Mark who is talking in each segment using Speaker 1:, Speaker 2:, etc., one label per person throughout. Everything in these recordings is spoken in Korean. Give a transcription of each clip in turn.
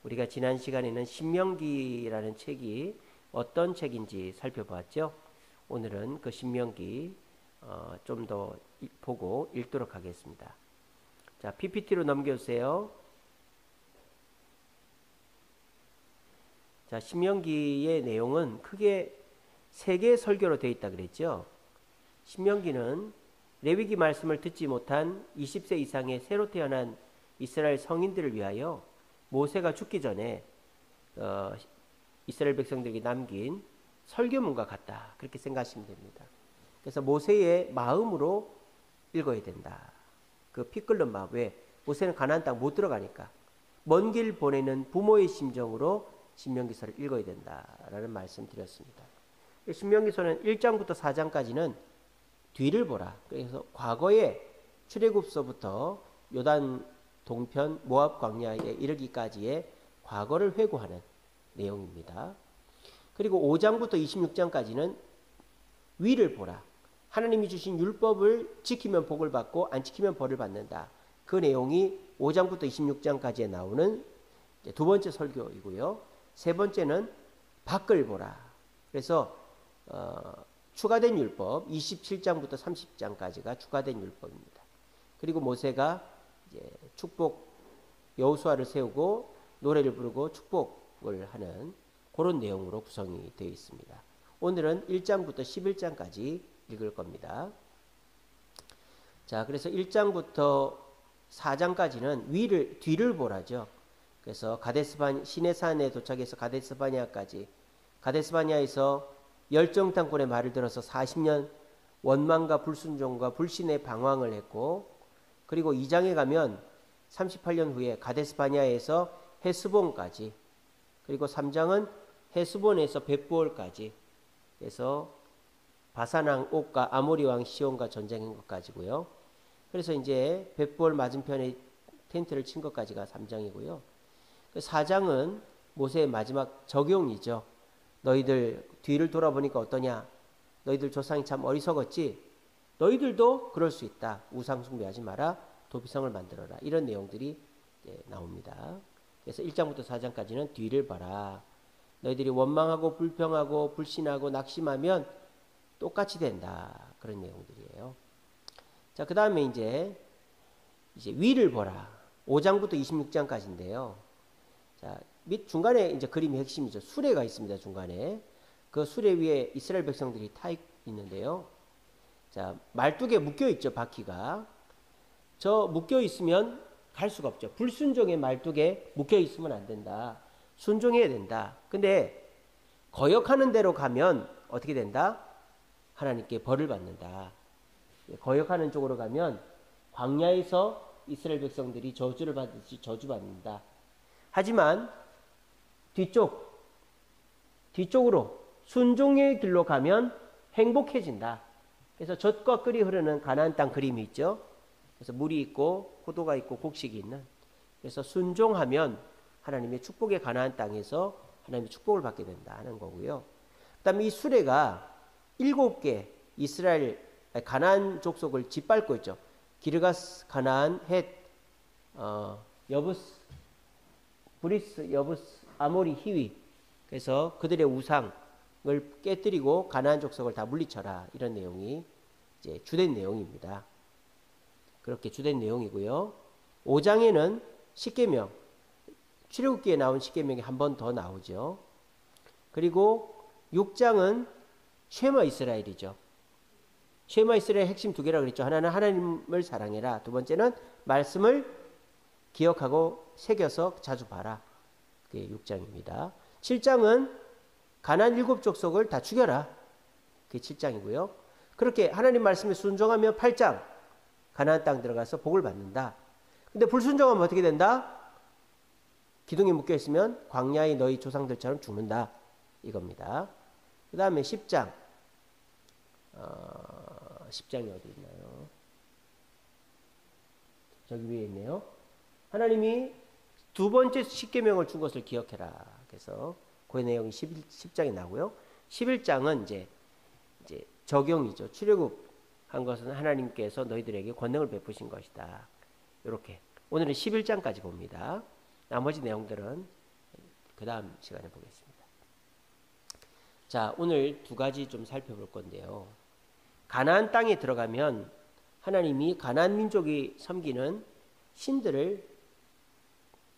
Speaker 1: 우리가 지난 시간에는 신명기라는 책이 어떤 책인지 살펴보았죠. 오늘은 그 신명기 좀 더 보고 읽도록 하겠습니다. 자, PPT로 넘겨주세요. 자, 신명기의 내용은 크게 3개의 설교로 되어 있다 그랬죠. 신명기는 레위기 말씀을 듣지 못한 20세 이상의 새로 태어난 이스라엘 성인들을 위하여 모세가 죽기 전에 이스라엘 백성들에게 남긴 설교문과 같다. 그렇게 생각하시면 됩니다. 그래서 모세의 마음으로 읽어야 된다. 그 피 끓는 마음. 왜? 모세는 가나안 땅 못 들어가니까. 먼 길 보내는 부모의 심정으로 신명기서를 읽어야 된다라는 말씀 드렸습니다. 신명기서는 1장부터 4장까지는 뒤를 보라. 그래서 과거의 출애굽서부터 요단 동편 모압 광야에 이르기까지의 과거를 회고하는 내용입니다. 그리고 5장부터 26장까지는 위를 보라. 하나님이 주신 율법을 지키면 복을 받고 안 지키면 벌을 받는다. 그 내용이 5장부터 26장까지에 나오는 두 번째 설교이고요. 세 번째는 밖을 보라. 그래서 추가된 율법 27장부터 30장까지가 추가된 율법입니다. 그리고 모세가 이제 축복 여호수아를 세우고 노래를 부르고 축복을 하는 그런 내용으로 구성이 되어 있습니다. 오늘은 1장부터 11장까지 읽을 겁니다. 자, 그래서 1장부터 4장까지는 뒤를 보라죠. 그래서 시내산에 도착해서 가데스바냐까지, 가데스바냐에서 열정탐꾼의 말을 들어서 40년 원망과 불순종과 불신의 방황을 했고, 그리고 2장에 가면 38년 후에 가데스바냐에서 헤스본까지, 그리고 3장은 헤스본에서 벳부올까지, 그래서 바산왕 옥과 아모리 왕 시온과 전쟁한 것까지고요. 그래서 이제 벳부올 맞은편에 텐트를 친 것까지가 3장이고요. 4장은 모세의 마지막 적용이죠. 너희들 뒤를 돌아보니까 어떠냐? 너희들 조상이 참 어리석었지? 너희들도 그럴 수 있다. 우상 숭배하지 마라. 도피성을 만들어라. 이런 내용들이 나옵니다. 그래서 1장부터 4장까지는 뒤를 봐라. 너희들이 원망하고 불평하고 불신하고 낙심하면 똑같이 된다. 그런 내용들이에요. 자, 그 다음에 이제 위를 보라. 5장부터 26장까지인데요. 자, 중간에 이제 그림이 핵심이죠. 수레가 있습니다. 중간에. 그 수레 위에 이스라엘 백성들이 타 있는데요. 자, 말뚝에 묶여 있죠. 바퀴가. 저 묶여 있으면 갈 수가 없죠. 불순종의 말뚝에 묶여 있으면 안 된다. 순종해야 된다. 근데 거역하는 대로 가면 어떻게 된다? 하나님께 벌을 받는다. 거역하는 쪽으로 가면 광야에서 이스라엘 백성들이 저주를 받듯이 저주받는다. 하지만 뒤쪽으로 순종의 길로 가면 행복해진다. 그래서 젖과 꿀이 흐르는 가나안 땅 그림이 있죠. 그래서 물이 있고 포도가 있고 곡식이 있는. 그래서 순종하면 하나님의 축복의 가나안 땅에서 하나님의 축복을 받게 된다 하는 거고요. 그다음에 이 수레가 7개 가나안 족속을 짓밟고 있죠. 기르가스, 가나안, 헷, 여부스, 브리스, 여부스, 아모리, 히위. 그래서 그들의 우상을 깨뜨리고 가나안 족속을 다 물리쳐라. 이런 내용이 이제 주된 내용입니다. 그렇게 주된 내용이고요. 5장에는 십계명, 출애굽기에 나온 십계명이 한 번 더 나오죠. 그리고 6장은 쉐마 이스라엘이죠. 쉐마 이스라엘의 핵심 2개라고 그랬죠. 하나는 하나님을 사랑해라. 두 번째는 말씀을 기억하고 새겨서 자주 봐라. 그게 6장입니다. 7장은 가나안 7족속을 다 죽여라. 그게 7장이고요. 그렇게 하나님 말씀에 순종하면 8장 가나안 땅 들어가서 복을 받는다. 근데 불순종하면 어떻게 된다? 기둥에 묶여 있으면 광야의 너희 조상들처럼 죽는다. 이겁니다. 그 다음에 10장. 10장이 어디 있나요? 저기 위에 있네요. 하나님이 두 번째 십계명을 준 것을 기억해라. 그래서 그 내용이 10장에 나오고요. 11장은 이제 적용이죠. 출애굽한 것은 하나님께서 너희들에게 권능을 베푸신 것이다. 이렇게 오늘은 11장까지 봅니다. 나머지 내용들은 그 다음 시간에 보겠습니다. 자, 오늘 두 가지 좀 살펴볼 건데요. 가나안 땅에 들어가면 하나님이 가나안 민족이 섬기는 신들을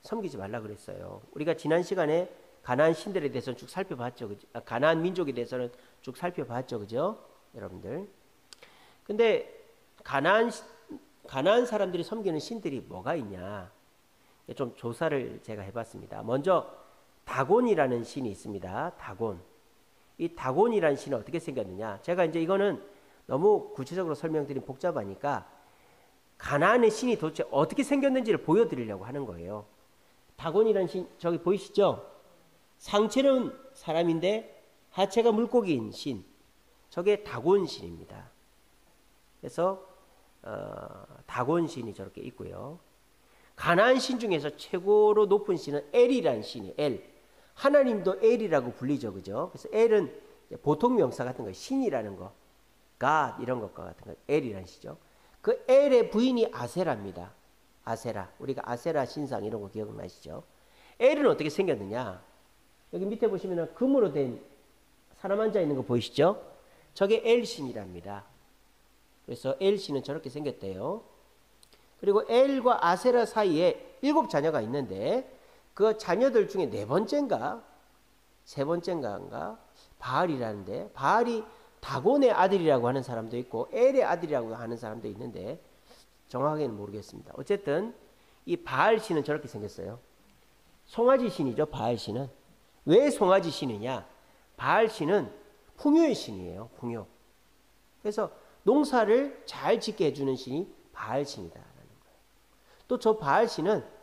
Speaker 1: 섬기지 말라 그랬어요. 우리가 지난 시간에 가나안 신들에 대해서는 쭉 살펴봤죠. 그죠? 가나안 민족에 대해서는 쭉 살펴봤죠. 그죠? 여러분들. 근데 가나안 사람들이 섬기는 신들이 뭐가 있냐? 좀 조사를 제가 해봤습니다. 먼저 다곤이라는 신이 있습니다. 다곤. 이 다곤이라는 신은 어떻게 생겼느냐? 제가 이제 이거는 너무 구체적으로 설명드리면 복잡하니까 가나안의 신이 도대체 어떻게 생겼는지를 보여드리려고 하는 거예요. 다곤이라는 신, 저기 보이시죠? 상체는 사람인데 하체가 물고기인 신. 저게 다곤 신입니다. 그래서 다곤 신이 저렇게 있고요. 가나안 신 중에서 최고로 높은 신은 엘이라는 신이에요. 엘. 하나님도 엘이라고 불리죠. 그죠? 그래서 엘은 보통 명사 같은 거, 신이라는 거, God 이런 것과 같은 거, 엘이라는 시죠. 그 엘의 부인이 아세라입니다. 아세라. 우리가 아세라 신상 이런 거 기억나시죠? 엘은 어떻게 생겼느냐? 여기 밑에 보시면 금으로 된 사람 앉아 있는 거 보이시죠? 저게 엘신이랍니다. 그래서 엘신은 저렇게 생겼대요. 그리고 엘과 아세라 사이에 7자녀가 있는데 그 자녀들 중에 4번째인가 3번째인가 바알이라는데, 바알이 다곤의 아들이라고 하는 사람도 있고 엘의 아들이라고 하는 사람도 있는데 정확하게는 모르겠습니다. 어쨌든 이 바알 신은 저렇게 생겼어요. 송아지 신이죠. 바알 신은. 왜 송아지 신이냐? 바알 신은 풍요의 신이에요. 풍요. 그래서 농사를 잘 짓게 해주는 신이 바알 신이다라는 거예요. 또 저 바알 신은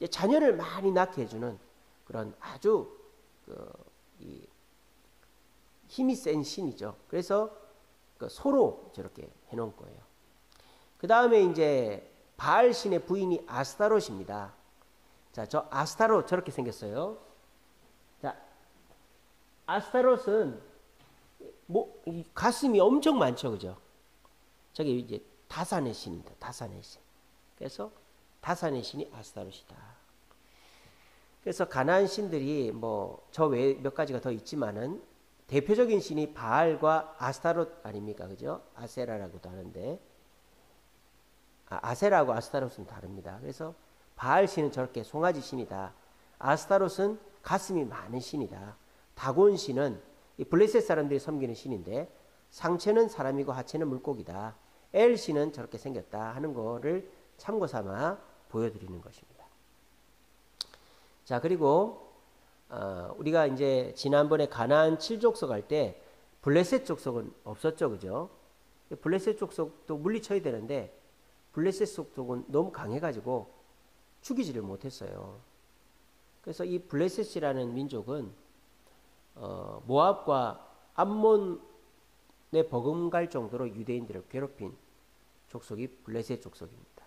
Speaker 1: 자녀를 많이 낳게 해주는 그런 아주 힘이 센 신이죠. 그래서 소로 저렇게 해놓은 거예요. 그 다음에 이제 바알 신의 부인이 아스타롯입니다. 자, 저 아스타롯 저렇게 생겼어요. 자, 아스타롯은 가슴이 엄청 많죠, 그죠? 저게 이제 다산의 신입니다. 다산의 신. 그래서 다산의 신이 아스타롯이다. 그래서 가나안 신들이 저 외에 몇 가지가 더 있지만은 대표적인 신이 바알과 아스타롯 아닙니까, 그죠? 아세라라고도 하는데 아세라하고 아스타롯은 다릅니다. 그래서 바알 신은 저렇게 송아지 신이다. 아스타롯은 가슴이 많은 신이다. 다곤 신은 이 블레셋 사람들이 섬기는 신인데 상체는 사람이고 하체는 물고기다. 엘 신은 저렇게 생겼다 하는 거를 참고 삼아 보여드리는 것입니다. 자, 그리고 우리가 이제 지난번에 가나안 7족속 할 때 블레셋 족속은 없었죠, 그죠? 블레셋 족속도 물리쳐야 되는데 블레셋 족속은 너무 강해가지고 죽이지를 못했어요. 그래서 이 블레셋이라는 민족은 모압과 암몬에 버금갈 정도로 유대인들을 괴롭힌 족속이 블레셋 족속입니다.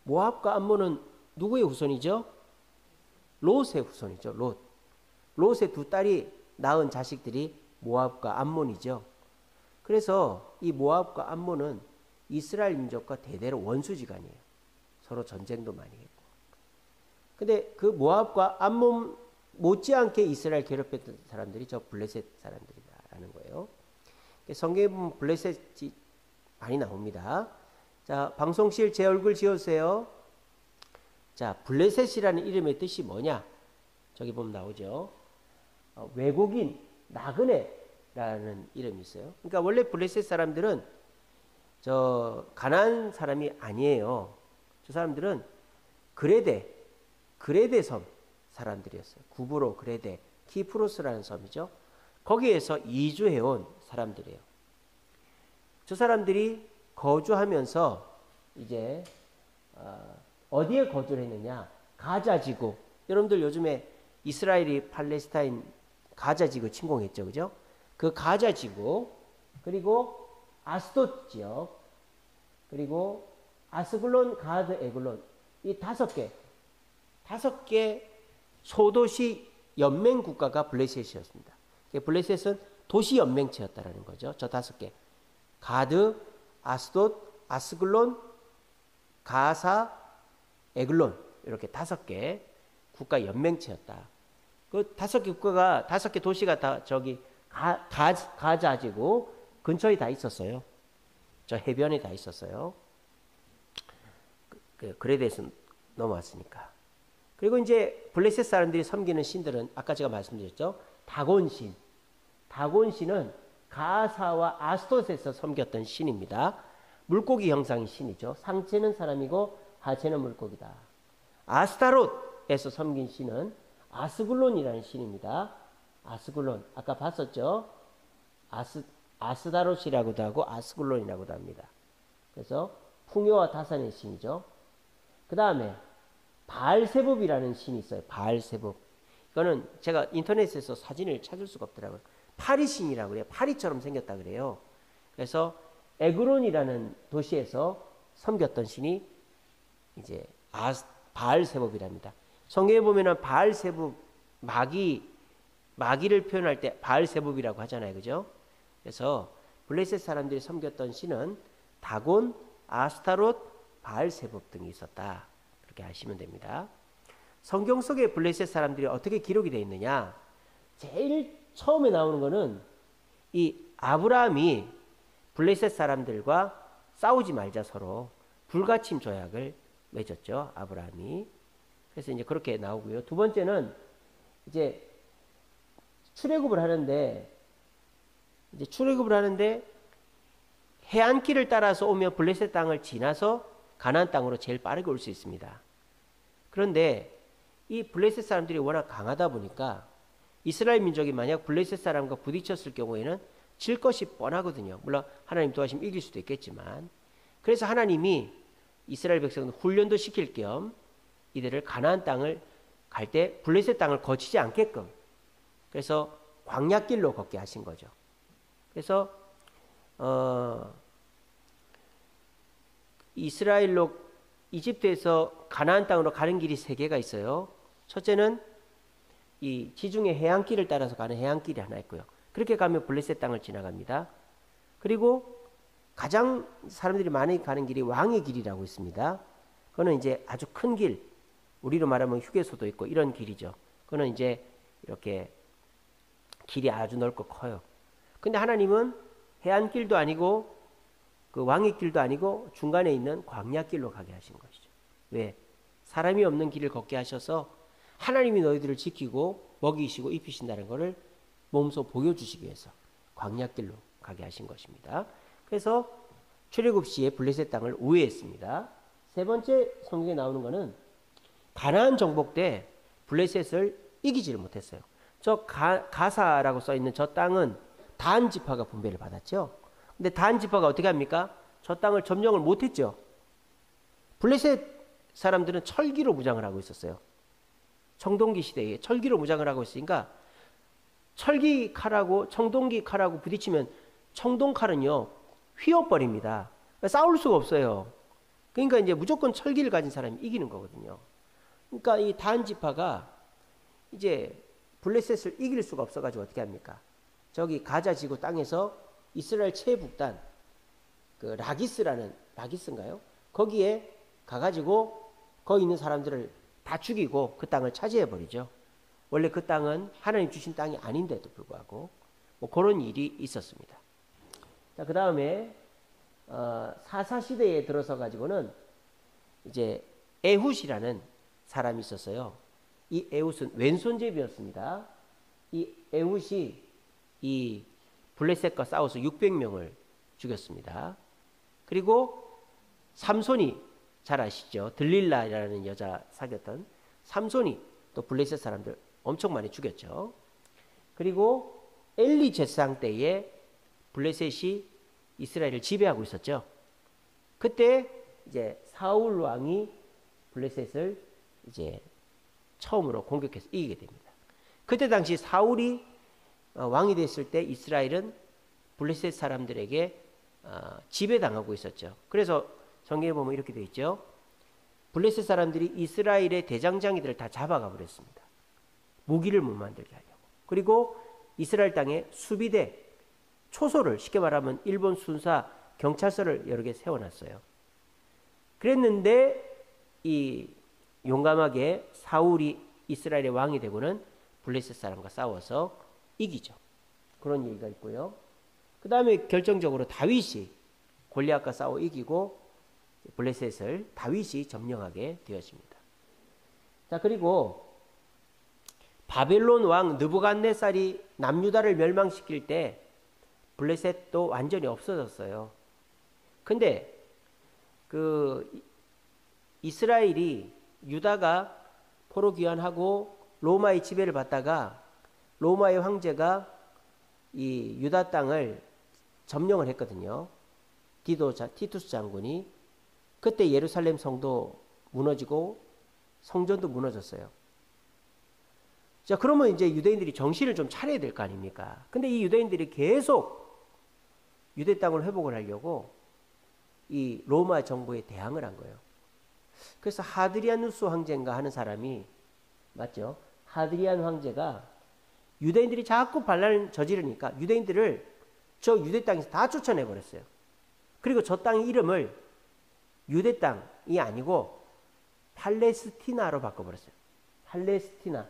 Speaker 1: 모압과 암몬은 누구의 후손이죠? 롯의 후손이죠. 롯의 두 딸이 낳은 자식들이 모압과 암몬이죠. 그래서 이 모압과 암몬은 이스라엘 민족과 대대로 원수지간이에요. 서로 전쟁도 많이 했고. 근데 그 모압과 암몬 못지않게 이스라엘 괴롭혔던 사람들이 저 블레셋 사람들이다라는 거예요. 성경에 보면 블레셋이 많이 나옵니다. 자, 방송실 제 얼굴 지어주세요. 자, 블레셋이라는 이름의 뜻이 뭐냐? 저기 보면 나오죠. 외국인, 나그네라는 이름이 있어요. 그러니까 원래 블레셋 사람들은 저 가나안 사람이 아니에요. 저 사람들은 그레데 섬 사람들이었어요. 구브로, 그레데, 키프로스라는 섬이죠. 거기에서 이주해온 사람들이에요. 저 사람들이 거주하면서 이제 어디에 거주를 했느냐? 가자지구. 여러분들 요즘에 이스라엘이 팔레스타인 가자지구 침공했죠, 그죠? 그 가자지구, 그리고 아스돗 지역, 그리고 아스글론, 가드, 에글론, 이 5개 소도시 연맹 국가가 블레셋이었습니다. 블레셋은 도시 연맹체였다라는 거죠. 저 5개. 가드, 아스돗, 아스글론, 가사, 에글론, 이렇게 5개 국가 연맹체였다. 그 5개 국가가 5개 도시가 다 저기 가자지고 근처에 다 있었어요. 저 해변에 다 있었어요. 그래 대해서 넘어왔으니까. 그리고 이제 블레셋 사람들이 섬기는 신들은 아까 제가 말씀드렸죠. 다곤신. 다곤신은 가사와 아스토스에서 섬겼던 신입니다. 물고기 형상의 신이죠. 상체는 사람이고 하체는 물고기다. 아스타롯에서 섬긴 신은 아스글론이라는 신입니다. 아스글론. 아까 봤었죠. 아스다롯이라고도 하고 아스글론이라고도 합니다. 그래서 풍요와 다산의 신이죠. 그 다음에 바알세붑이라는 신이 있어요. 바알세붑. 이거는 제가 인터넷에서 사진을 찾을 수가 없더라고요. 파리신이라고 그래요. 파리처럼 생겼다 그래요. 그래서 에그론이라는 도시에서 섬겼던 신이 이제 바알세붑이랍니다. 성경에 보면은 바알세붑 마귀를 표현할 때 바알세붑이라고 하잖아요. 그죠? 그래서 블레셋 사람들이 섬겼던 신은 다곤, 아스타롯, 바알세붑 등이 있었다. 그렇게 아시면 됩니다. 성경 속에 블레셋 사람들이 어떻게 기록이 되어 있느냐? 제일 처음에 나오는 거는 이 아브라함이 블레셋 사람들과 싸우지 말자 서로 불가침 조약을 맺었죠. 아브라함이. 그래서 이제 그렇게 나오고요. 두 번째는 이제 출애굽을 하는데 해안길을 따라서 오면 블레셋 땅을 지나서 가나안 땅으로 제일 빠르게 올 수 있습니다. 그런데 이 블레셋 사람들이 워낙 강하다 보니까 이스라엘 민족이 만약 블레셋 사람과 부딪혔을 경우에는 질 것이 뻔하거든요. 물론 하나님 도와주시면 이길 수도 있겠지만, 그래서 하나님이 이스라엘 백성들 훈련도 시킬 겸 이들을 가나안 땅을 갈 때 블레셋 땅을 거치지 않게끔, 그래서 광야길로 걷게 하신 거죠. 그래서 이스라엘로 이집트에서 가나안 땅으로 가는 길이 3개가 있어요. 첫째는 이 지중해 해안길을 따라서 가는 해안길이 하나 있고요. 그렇게 가면 블레셋 땅을 지나갑니다. 그리고 가장 사람들이 많이 가는 길이 왕의 길이라고 있습니다. 그거는 이제 아주 큰 길, 우리로 말하면 휴게소도 있고 이런 길이죠. 그거는 이제 이렇게 길이 아주 넓고 커요. 근데 하나님은 해안길도 아니고 그 왕의 길도 아니고 중간에 있는 광야길로 가게 하신 것이죠. 왜? 사람이 없는 길을 걷게 하셔서 하나님이 너희들을 지키고 먹이시고 입히신다는 것을 몸소 보여주시기 위해서 광야길로 가게 하신 것입니다. 그래서 출애굽 시에 블레셋 땅을 우회했습니다. 세 번째 성경에 나오는 것은 가나안 정복 때 블레셋을 이기지를 못했어요. 저 가사라고 써있는 저 땅은 단 지파가 분배를 받았죠. 근데 단 지파가 어떻게 합니까? 저 땅을 점령을 못했죠. 블레셋 사람들은 철기로 무장을 하고 있었어요. 청동기 시대에 철기로 무장을 하고 있으니까 철기 칼하고 청동기 칼하고 부딪히면 청동칼은요 휘어버립니다. 싸울 수가 없어요. 그러니까 이제 무조건 철기를 가진 사람이 이기는 거거든요. 그러니까 이 단 지파가 이제 블레셋을 이길 수가 없어가지고 어떻게 합니까? 저기 가자 지구 땅에서 이스라엘 최북단 그 라기스인가요? 거기에 가가지고 거기 있는 사람들을 다 죽이고 그 땅을 차지해 버리죠. 원래 그 땅은 하나님 주신 땅이 아닌데도 불구하고 뭐 그런 일이 있었습니다. 자, 그 다음에 사사 시대에 들어서 가지고는 이제 에훗이라는 사람이 있었어요. 이 에훗은 왼손잡이였습니다. 이 에훗이 이 블레셋과 싸워서 600명을 죽였습니다. 그리고 삼손이 잘 아시죠? 들릴라라는 여자 사귀었던 삼손이 또 블레셋 사람들 엄청 많이 죽였죠. 그리고 엘리 제사장 때에 블레셋이 이스라엘을 지배하고 있었죠. 그때 이제 사울 왕이 블레셋을 이제 처음으로 공격해서 이기게 됩니다. 그때 당시 사울이 왕이 됐을 때 이스라엘은 블레셋 사람들에게 지배당하고 있었죠. 그래서 성경에 보면 이렇게 되어 있죠. 블레셋 사람들이 이스라엘의 대장장이들을 다 잡아가 버렸습니다. 무기를 못 만들게 하려고. 그리고 이스라엘 땅에 수비대, 초소를 쉽게 말하면 일본 순사, 경찰서를 여러 개 세워놨어요. 그랬는데 이 용감하게 사울이 이스라엘의 왕이 되고는 블레셋 사람과 싸워서 이기죠. 그런 얘기가 있고요. 그 다음에 결정적으로 다윗이 골리앗과 싸워 이기고 블레셋을 다윗이 점령하게 되었습니다. 자, 그리고 바벨론 왕 느부갓네살이 남유다를 멸망시킬 때 블레셋도 완전히 없어졌어요. 근데 그 이스라엘이 유다가 포로 귀환하고 로마의 지배를 받다가 로마의 황제가 이 유다 땅을 점령을 했거든요. 티투스 장군이. 그때 예루살렘 성도 무너지고 성전도 무너졌어요. 자, 그러면 이제 유대인들이 정신을 좀 차려야 될 거 아닙니까? 근데 이 유대인들이 계속 유대 땅을 회복을 하려고 이 로마 정부에 대항을 한 거예요. 그래서 하드리아누스 황제인가 하는 사람이, 맞죠? 하드리안 황제가 유대인들이 자꾸 반란을 저지르니까 유대인들을 저 유대 땅에서 다 쫓아내 버렸어요. 그리고 저 땅의 이름을 유대 땅이 아니고 팔레스티나로 바꿔버렸어요. 팔레스티나.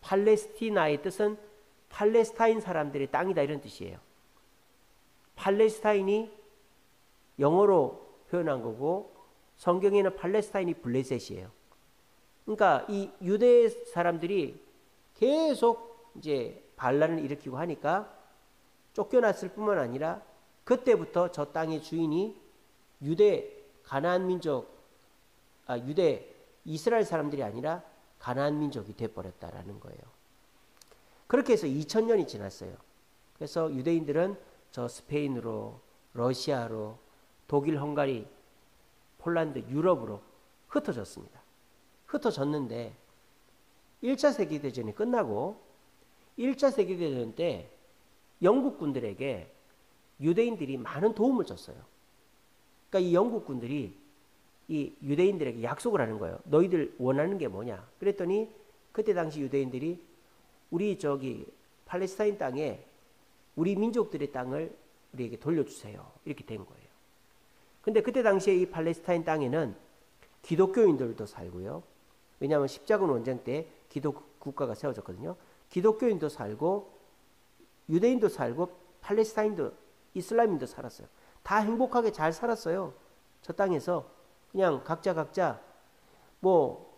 Speaker 1: 팔레스티나의 뜻은 팔레스타인 사람들의 땅이다, 이런 뜻이에요. 팔레스타인이 영어로 표현한 거고 성경에는 팔레스타인이 블레셋이에요. 그러니까 이 유대 사람들이 계속 이제 반란을 일으키고 하니까 쫓겨났을 뿐만 아니라 그때부터 저 땅의 주인이 유대 가나안 민족, 유대 이스라엘 사람들이 아니라 가나안 민족이 돼버렸다라는 거예요. 그렇게 해서 2000년이 지났어요. 그래서 유대인들은 저 스페인으로, 러시아로, 독일, 헝가리, 폴란드, 유럽으로 흩어졌습니다. 흩어졌는데 1차 세계대전이 끝나고 1차 세계대전 때 영국군들에게 유대인들이 많은 도움을 줬어요. 그러니까 이 영국군들이 이 유대인들에게 약속을 하는 거예요. 너희들 원하는 게 뭐냐? 그랬더니 그때 당시 유대인들이 우리 저기 팔레스타인 땅에 우리 민족들의 땅을 우리에게 돌려주세요. 이렇게 된 거예요. 근데 그때 당시에 이 팔레스타인 땅에는 기독교인들도 살고요. 왜냐하면 십자군 원정 때 기독 국가가 세워졌거든요. 기독교인도 살고 유대인도 살고 팔레스타인도 이슬람인도 살았어요. 다 행복하게 잘 살았어요. 저 땅에서 그냥 각자 뭐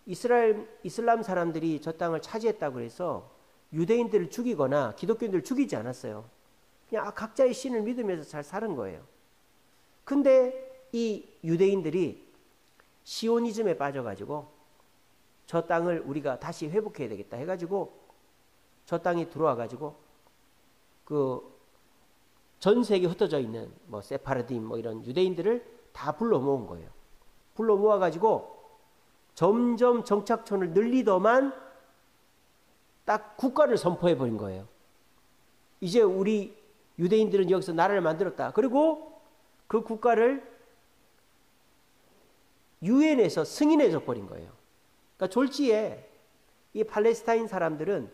Speaker 1: 이슬람 사람들이 저 땅을 차지했다고 해서 유대인들을 죽이거나 기독교인들을 죽이지 않았어요. 그냥 각자의 신을 믿으면서 잘 사는 거예요. 근데 이 유대인들이 시오니즘에 빠져가지고 저 땅을 우리가 다시 회복해야 되겠다 해가지고 저 땅에 들어와가지고 그 전 세계에 흩어져 있는 뭐 세파르딤 뭐 이런 유대인들을 다 불러 모은 거예요. 불러 모아가지고 점점 정착촌을 늘리더만 딱 국가를 선포해 버린 거예요. 이제 우리 유대인들은 여기서 나라를 만들었다. 그리고 그 국가를 유엔에서 승인해 줘 버린 거예요. 그러니까 졸지에 이 팔레스타인 사람들은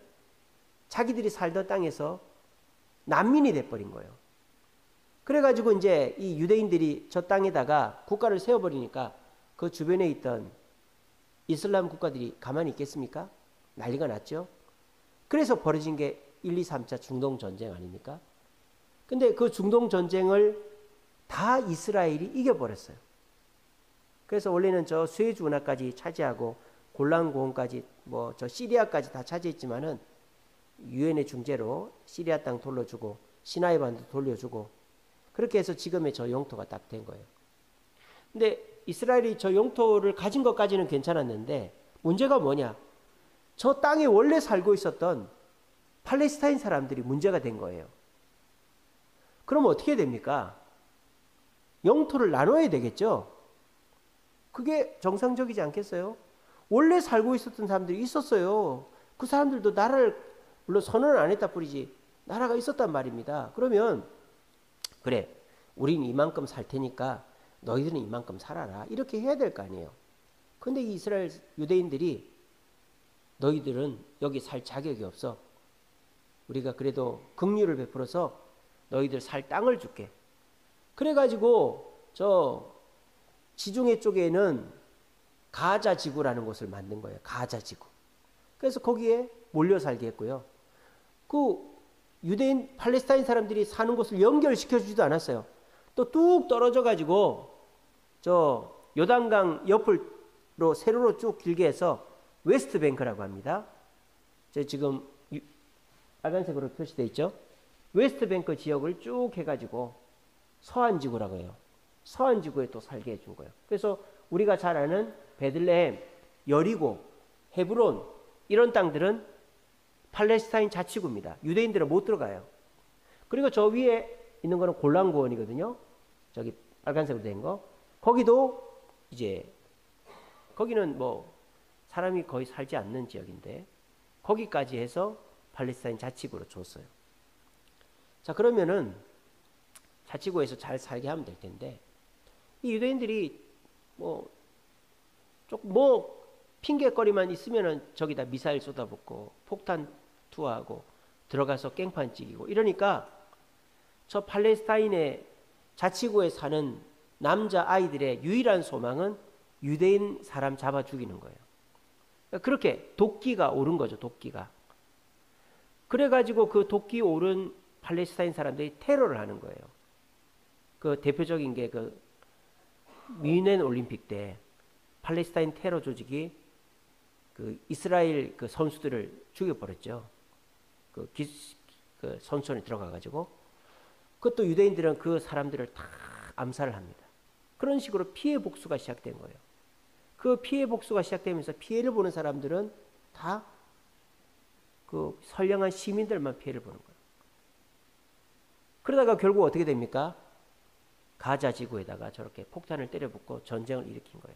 Speaker 1: 자기들이 살던 땅에서 난민이 돼 버린 거예요. 그래가지고 이제 이 유대인들이 저 땅에다가 국가를 세워버리니까 그 주변에 있던 이슬람 국가들이 가만히 있겠습니까? 난리가 났죠. 그래서 벌어진 게 1, 2, 3차 중동 전쟁 아닙니까? 근데 그 중동 전쟁을 다 이스라엘이 이겨버렸어요. 그래서 원래는 저 수에즈 운하까지 차지하고 골란 고원까지 뭐 저 시리아까지 다 차지했지만은 유엔의 중재로 시리아 땅 돌려주고 시나이 반도 돌려주고 그렇게 해서 지금의 저 영토가 딱 된 거예요. 근데 이스라엘이 저 영토를 가진 것까지는 괜찮았는데 문제가 뭐냐? 저 땅에 원래 살고 있었던 팔레스타인 사람들이 문제가 된 거예요. 그럼 어떻게 됩니까? 영토를 나눠야 되겠죠? 그게 정상적이지 않겠어요? 원래 살고 있었던 사람들이 있었어요. 그 사람들도 나라를 물론 선언을 안 했다 뿐이지 나라가 있었단 말입니다. 그러면 그래, 우린 이만큼 살 테니까 너희들은 이만큼 살아라. 이렇게 해야 될 거 아니에요. 근데 이 이스라엘 유대인들이 너희들은 여기 살 자격이 없어. 우리가 그래도 긍휼을 베풀어서 너희들 살 땅을 줄게. 그래가지고 저 지중해 쪽에는 가자 지구라는 곳을 만든 거예요. 가자 지구. 그래서 거기에 몰려 살게 했고요. 그 유대인 팔레스타인 사람들이 사는 곳을 연결시켜 주지도 않았어요. 또 뚝 떨어져 가지고 저 요단강 옆으로 세로로 쭉 길게 해서 웨스트뱅크라고 합니다. 저 지금 빨간색으로 표시되어 있죠. 웨스트뱅크 지역을 쭉 해가지고 서안지구라고 해요. 서안지구에 또 살게 해준 거예요. 그래서 우리가 잘 아는 베들레헴, 여리고, 헤브론 이런 땅들은 팔레스타인 자치구입니다. 유대인들은 못 들어가요. 그리고 저 위에 있는 거는 골란고원이거든요. 저기 빨간색으로 된 거. 거기도 이제 거기는 뭐 사람이 거의 살지 않는 지역인데 거기까지 해서 팔레스타인 자치구로 줬어요. 자, 그러면은 자치구에서 잘 살게 하면 될 텐데 이 유대인들이 뭐 조금 뭐 핑계거리만 있으면은 저기다 미사일 쏟아붓고 폭탄 투하하고 들어가서 깽판 찍이고 이러니까 저 팔레스타인의 자치구에 사는 남자 아이들의 유일한 소망은 유대인 사람 잡아 죽이는 거예요. 그렇게 도끼가 오른 거죠. 도끼가. 그래가지고 그 도끼 오른 팔레스타인 사람들이 테러를 하는 거예요. 그 대표적인 게 그 뮌헨 올림픽 때 팔레스타인 테러 조직이 그 이스라엘 그 선수들을 죽여버렸죠. 그 선수촌에 들어가가지고 그것도 유대인들은 그 사람들을 다 암살을 합니다. 그런 식으로 피해 복수가 시작된 거예요. 그 피해 복수가 시작되면서 피해를 보는 사람들은 다 그 선량한 시민들만 피해를 보는 거예요. 그러다가 결국 어떻게 됩니까? 가자 지구에다가 저렇게 폭탄을 때려붓고 전쟁을 일으킨 거예요.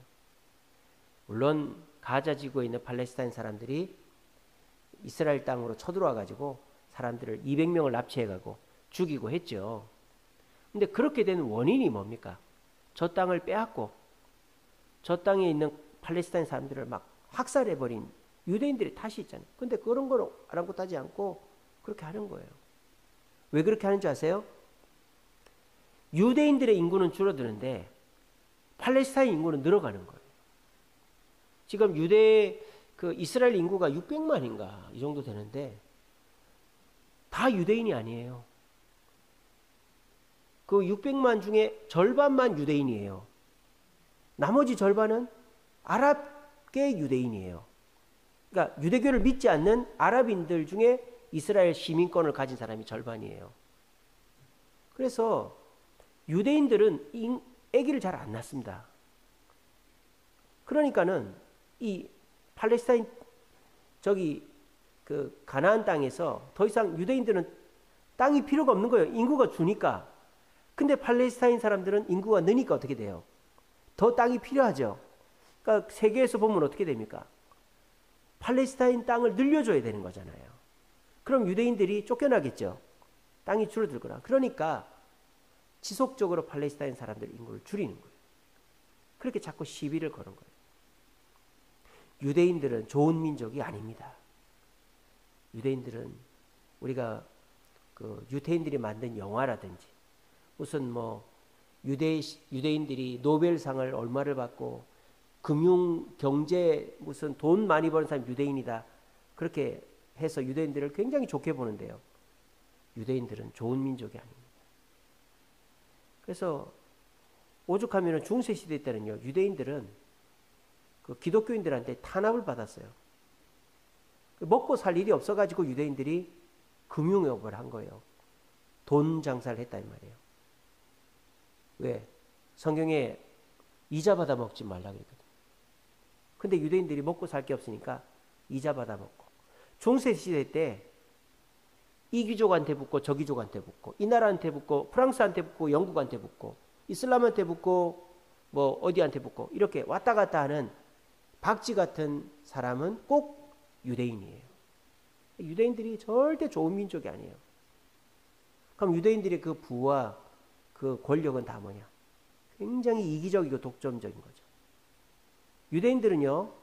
Speaker 1: 물론 가자 지구에 있는 팔레스타인 사람들이 이스라엘 땅으로 쳐들어와 가지고 사람들을 200명을 납치해가고 죽이고 했죠. 근데 그렇게 된 원인이 뭡니까? 저 땅을 빼앗고 저 땅에 있는 팔레스타인 사람들을 막 학살해버린 유대인들의 탓이 있잖아요. 근데 그런 걸 아랑곳하지 않고 그렇게 하는 거예요. 왜 그렇게 하는 줄 아세요? 유대인들의 인구는 줄어드는데 팔레스타인 인구는 늘어가는 거예요. 지금 그 이스라엘 인구가 600만인가 이 정도 되는데 다 유대인이 아니에요. 그 600만 중에 절반만 유대인이에요. 나머지 절반은 아랍계 유대인이에요. 그러니까 유대교를 믿지 않는 아랍인들 중에 이스라엘 시민권을 가진 사람이 절반이에요. 그래서 유대인들은 아기를 잘 안 낳습니다. 그러니까는 이 팔레스타인 저기 그 가나안 땅에서 더 이상 유대인들은 땅이 필요가 없는 거예요. 인구가 주니까. 근데 팔레스타인 사람들은 인구가 느니까 어떻게 돼요? 더 땅이 필요하죠. 그러니까 세계에서 보면 어떻게 됩니까? 팔레스타인 땅을 늘려줘야 되는 거잖아요. 그럼 유대인들이 쫓겨나겠죠. 땅이 줄어들 거라. 그러니까 지속적으로 팔레스타인 사람들 인구를 줄이는 거예요. 그렇게 자꾸 시비를 거는 거예요. 유대인들은 좋은 민족이 아닙니다. 유대인들은 우리가 그 유태인들이 만든 영화라든지 무슨 뭐 유대인들이 노벨상을 얼마를 받고 금융 경제 무슨 돈 많이 버는 사람 유대인이다 그렇게 해서 유대인들을 굉장히 좋게 보는데요. 유대인들은 좋은 민족이 아닙니다. 그래서 오죽하면 중세 시대 때는요 유대인들은 그 기독교인들한테 탄압을 받았어요. 먹고 살 일이 없어가지고 유대인들이 금융업을 한 거예요. 돈 장사를 했다 이 말이에요. 왜? 성경에 이자 받아 먹지 말라 그랬거든. 근데 유대인들이 먹고 살 게 없으니까 이자 받아 먹고. 중세 시대 때 이 귀족한테 붙고 저 귀족한테 붙고 이 나라한테 붙고 프랑스한테 붙고 영국한테 붙고 이슬람한테 붙고 뭐 어디한테 붙고 이렇게 왔다 갔다 하는 박쥐 같은 사람은 꼭 유대인이에요. 유대인들이 절대 좋은 민족이 아니에요. 그럼 유대인들의 그 부와 그 권력은 다 뭐냐? 굉장히 이기적이고 독점적인 거죠. 유대인들은요,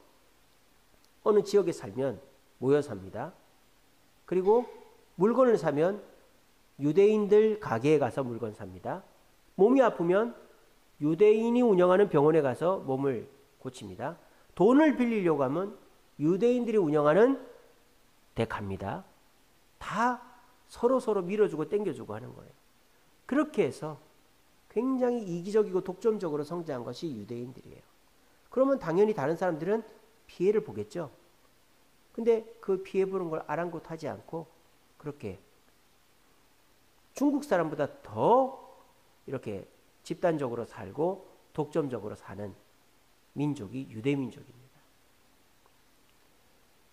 Speaker 1: 어느 지역에 살면 모여 삽니다. 그리고 물건을 사면 유대인들 가게에 가서 물건 삽니다. 몸이 아프면 유대인이 운영하는 병원에 가서 몸을 고칩니다. 돈을 빌리려고 하면 유대인들이 운영하는 돼 갑니다. 다 서로 밀어주고 땡겨주고 하는 거예요. 그렇게 해서 굉장히 이기적이고 독점적으로 성장한 것이 유대인들이에요. 그러면 당연히 다른 사람들은 피해를 보겠죠. 근데 그 피해 보는 걸 아랑곳하지 않고 그렇게 중국 사람보다 더 이렇게 집단적으로 살고 독점적으로 사는 민족이 유대민족입니다.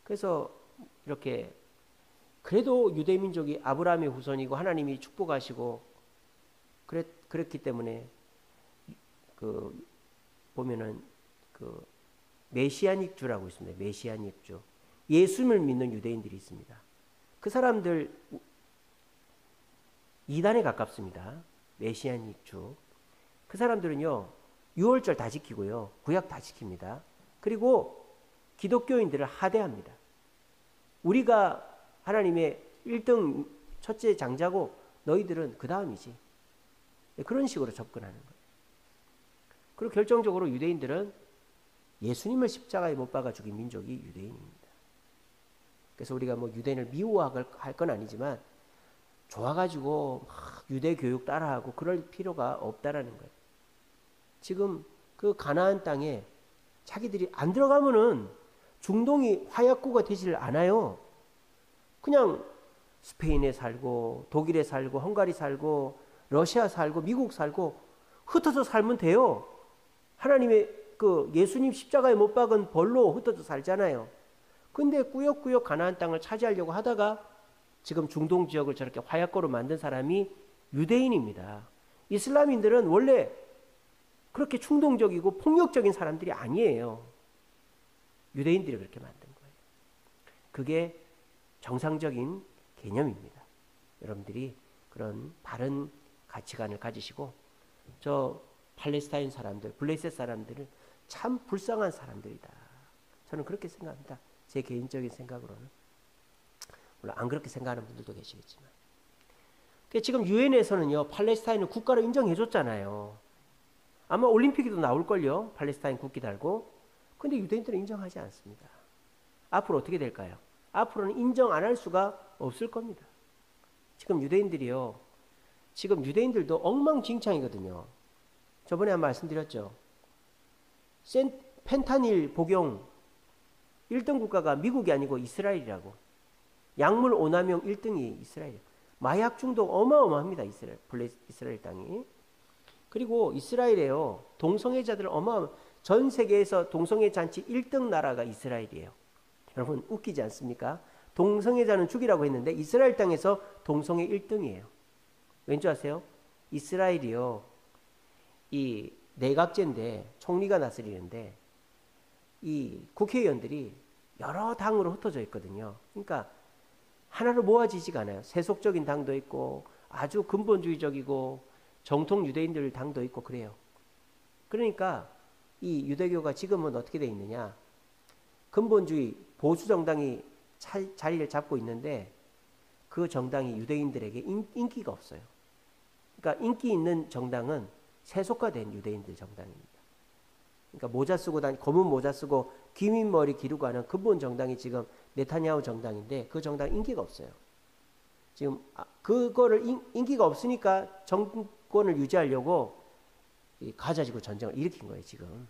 Speaker 1: 그래서 이렇게 그래도 유대민족이 아브라함의 후손이고 하나님이 축복하시고 그랬기 때문에 그 보면은 그 메시아닉주라고 있습니다. 메시아닉주. 예수님을 믿는 유대인들이 있습니다. 그 사람들 이단에 가깝습니다. 메시아닉주. 그 사람들은요, 유월절 다 지키고요, 구약 다 지킵니다. 그리고 기독교인들을 하대합니다. 우리가 하나님의 1등 첫째 장자고 너희들은 그 다음이지. 그런 식으로 접근하는 거예요. 그리고 결정적으로 유대인들은 예수님을 십자가에 못 박아 죽인 민족이 유대인입니다. 그래서 우리가 뭐 유대인을 미워할 건 아니지만 좋아가지고 막 유대 교육 따라하고 그럴 필요가 없다라는 거예요. 지금 그 가나안 땅에 자기들이 안 들어가면은 중동이 화약고가 되질 않아요. 그냥 스페인에 살고 독일에 살고 헝가리 살고 러시아 살고 미국 살고 흩어져 살면 돼요. 하나님의 그 예수님 십자가에 못 박은 벌로 흩어져 살잖아요. 근데 꾸역꾸역 가나안 땅을 차지하려고 하다가 지금 중동 지역을 저렇게 화약고로 만든 사람이 유대인입니다. 이슬람인들은 원래 그렇게 충동적이고 폭력적인 사람들이 아니에요. 유대인들이 그렇게 만든 거예요. 그게 정상적인 개념입니다. 여러분들이 그런 바른 가치관을 가지시고 저 팔레스타인 사람들, 블레셋 사람들은 참 불쌍한 사람들이다. 저는 그렇게 생각합니다. 제 개인적인 생각으로는. 물론 안 그렇게 생각하는 분들도 계시겠지만. 지금 유엔에서는요, 팔레스타인을 국가로 인정해줬잖아요. 아마 올림픽에도 나올걸요. 팔레스타인 국기 달고. 근데 유대인들은 인정하지 않습니다. 앞으로 어떻게 될까요? 앞으로는 인정 안 할 수가 없을 겁니다. 지금 유대인들이요. 지금 유대인들도 엉망진창이거든요. 저번에 한 말씀드렸죠. 펜타닐 복용 1등 국가가 미국이 아니고 이스라엘이라고. 약물 오남용 1등이 이스라엘이에요. 마약 중독 어마어마합니다. 이스라엘 땅이. 그리고 이스라엘에요. 동성애자들 전 세계에서 동성애 잔치 1등 나라가 이스라엘이에요. 여러분 웃기지 않습니까? 동성애자는 죽이라고 했는데 이스라엘 땅에서 동성애 1등이에요. 왠지 아세요? 이스라엘이요. 이 내각제인데 총리가 다스리는데 이 국회의원들이 여러 당으로 흩어져 있거든요. 그러니까 하나로 모아지지가 않아요. 세속적인 당도 있고 아주 근본주의적이고 정통 유대인들 당도 있고 그래요. 그러니까 이 유대교가 지금은 어떻게 되어 있느냐. 근본주의 보수 정당이 자리를 잡고 있는데 그 정당이 유대인들에게 인기가 없어요. 그러니까 인기 있는 정당은 세속화된 유대인들 정당입니다. 그러니까 모자 쓰고 검은 모자 쓰고 귀민 머리 기르고 하는 근본 정당이 지금 네타냐후 정당인데 그 정당 인기가 없어요. 지금 그거를 인기가 없으니까 정권을 유지하려고 가자지구 전쟁을 일으킨 거예요 지금.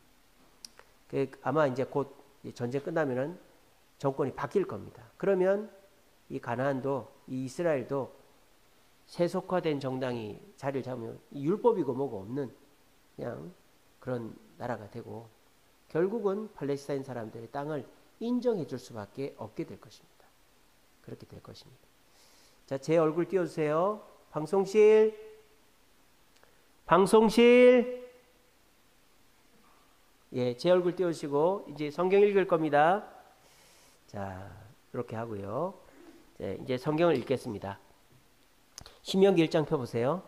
Speaker 1: 아마 이제 곧 전쟁 끝나면은 정권이 바뀔 겁니다. 그러면 이 가나안도 이 이스라엘도 세속화된 정당이 자리를 잡으면 율법이고 뭐고 없는 그냥 그런 나라가 되고 결국은 팔레스타인 사람들의 땅을 인정해 줄 수밖에 없게 될 것입니다. 그렇게 될 것입니다. 자, 제 얼굴 띄워주세요. 방송실. 예, 제 얼굴 띄우시고 이제 성경 읽을 겁니다. 자, 이렇게 하고요. 이제 성경을 읽겠습니다. 신명기 1장 펴보세요.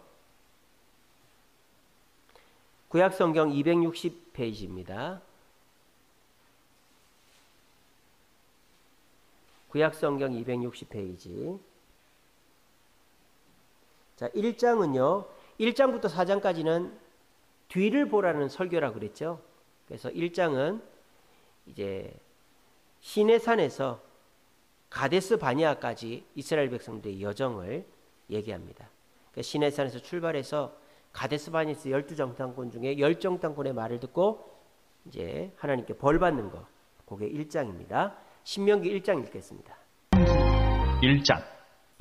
Speaker 1: 구약 성경 260페이지입니다. 구약 성경 260페이지. 자, 1장은요. 1장부터 4장까지는 뒤를 보라는 설교라고 그랬죠. 그래서 1장은 이제 시내산에서 가데스 바니아까지 이스라엘 백성들의 여정을 얘기합니다. 그러니까 시내산에서 출발해서 가데스 바니아에서 12정탐꾼 중에 10정탐꾼의 말을 듣고 이제 하나님께 벌 받는 거. 그게 1장입니다. 신명기 1장 읽겠습니다.
Speaker 2: 1장.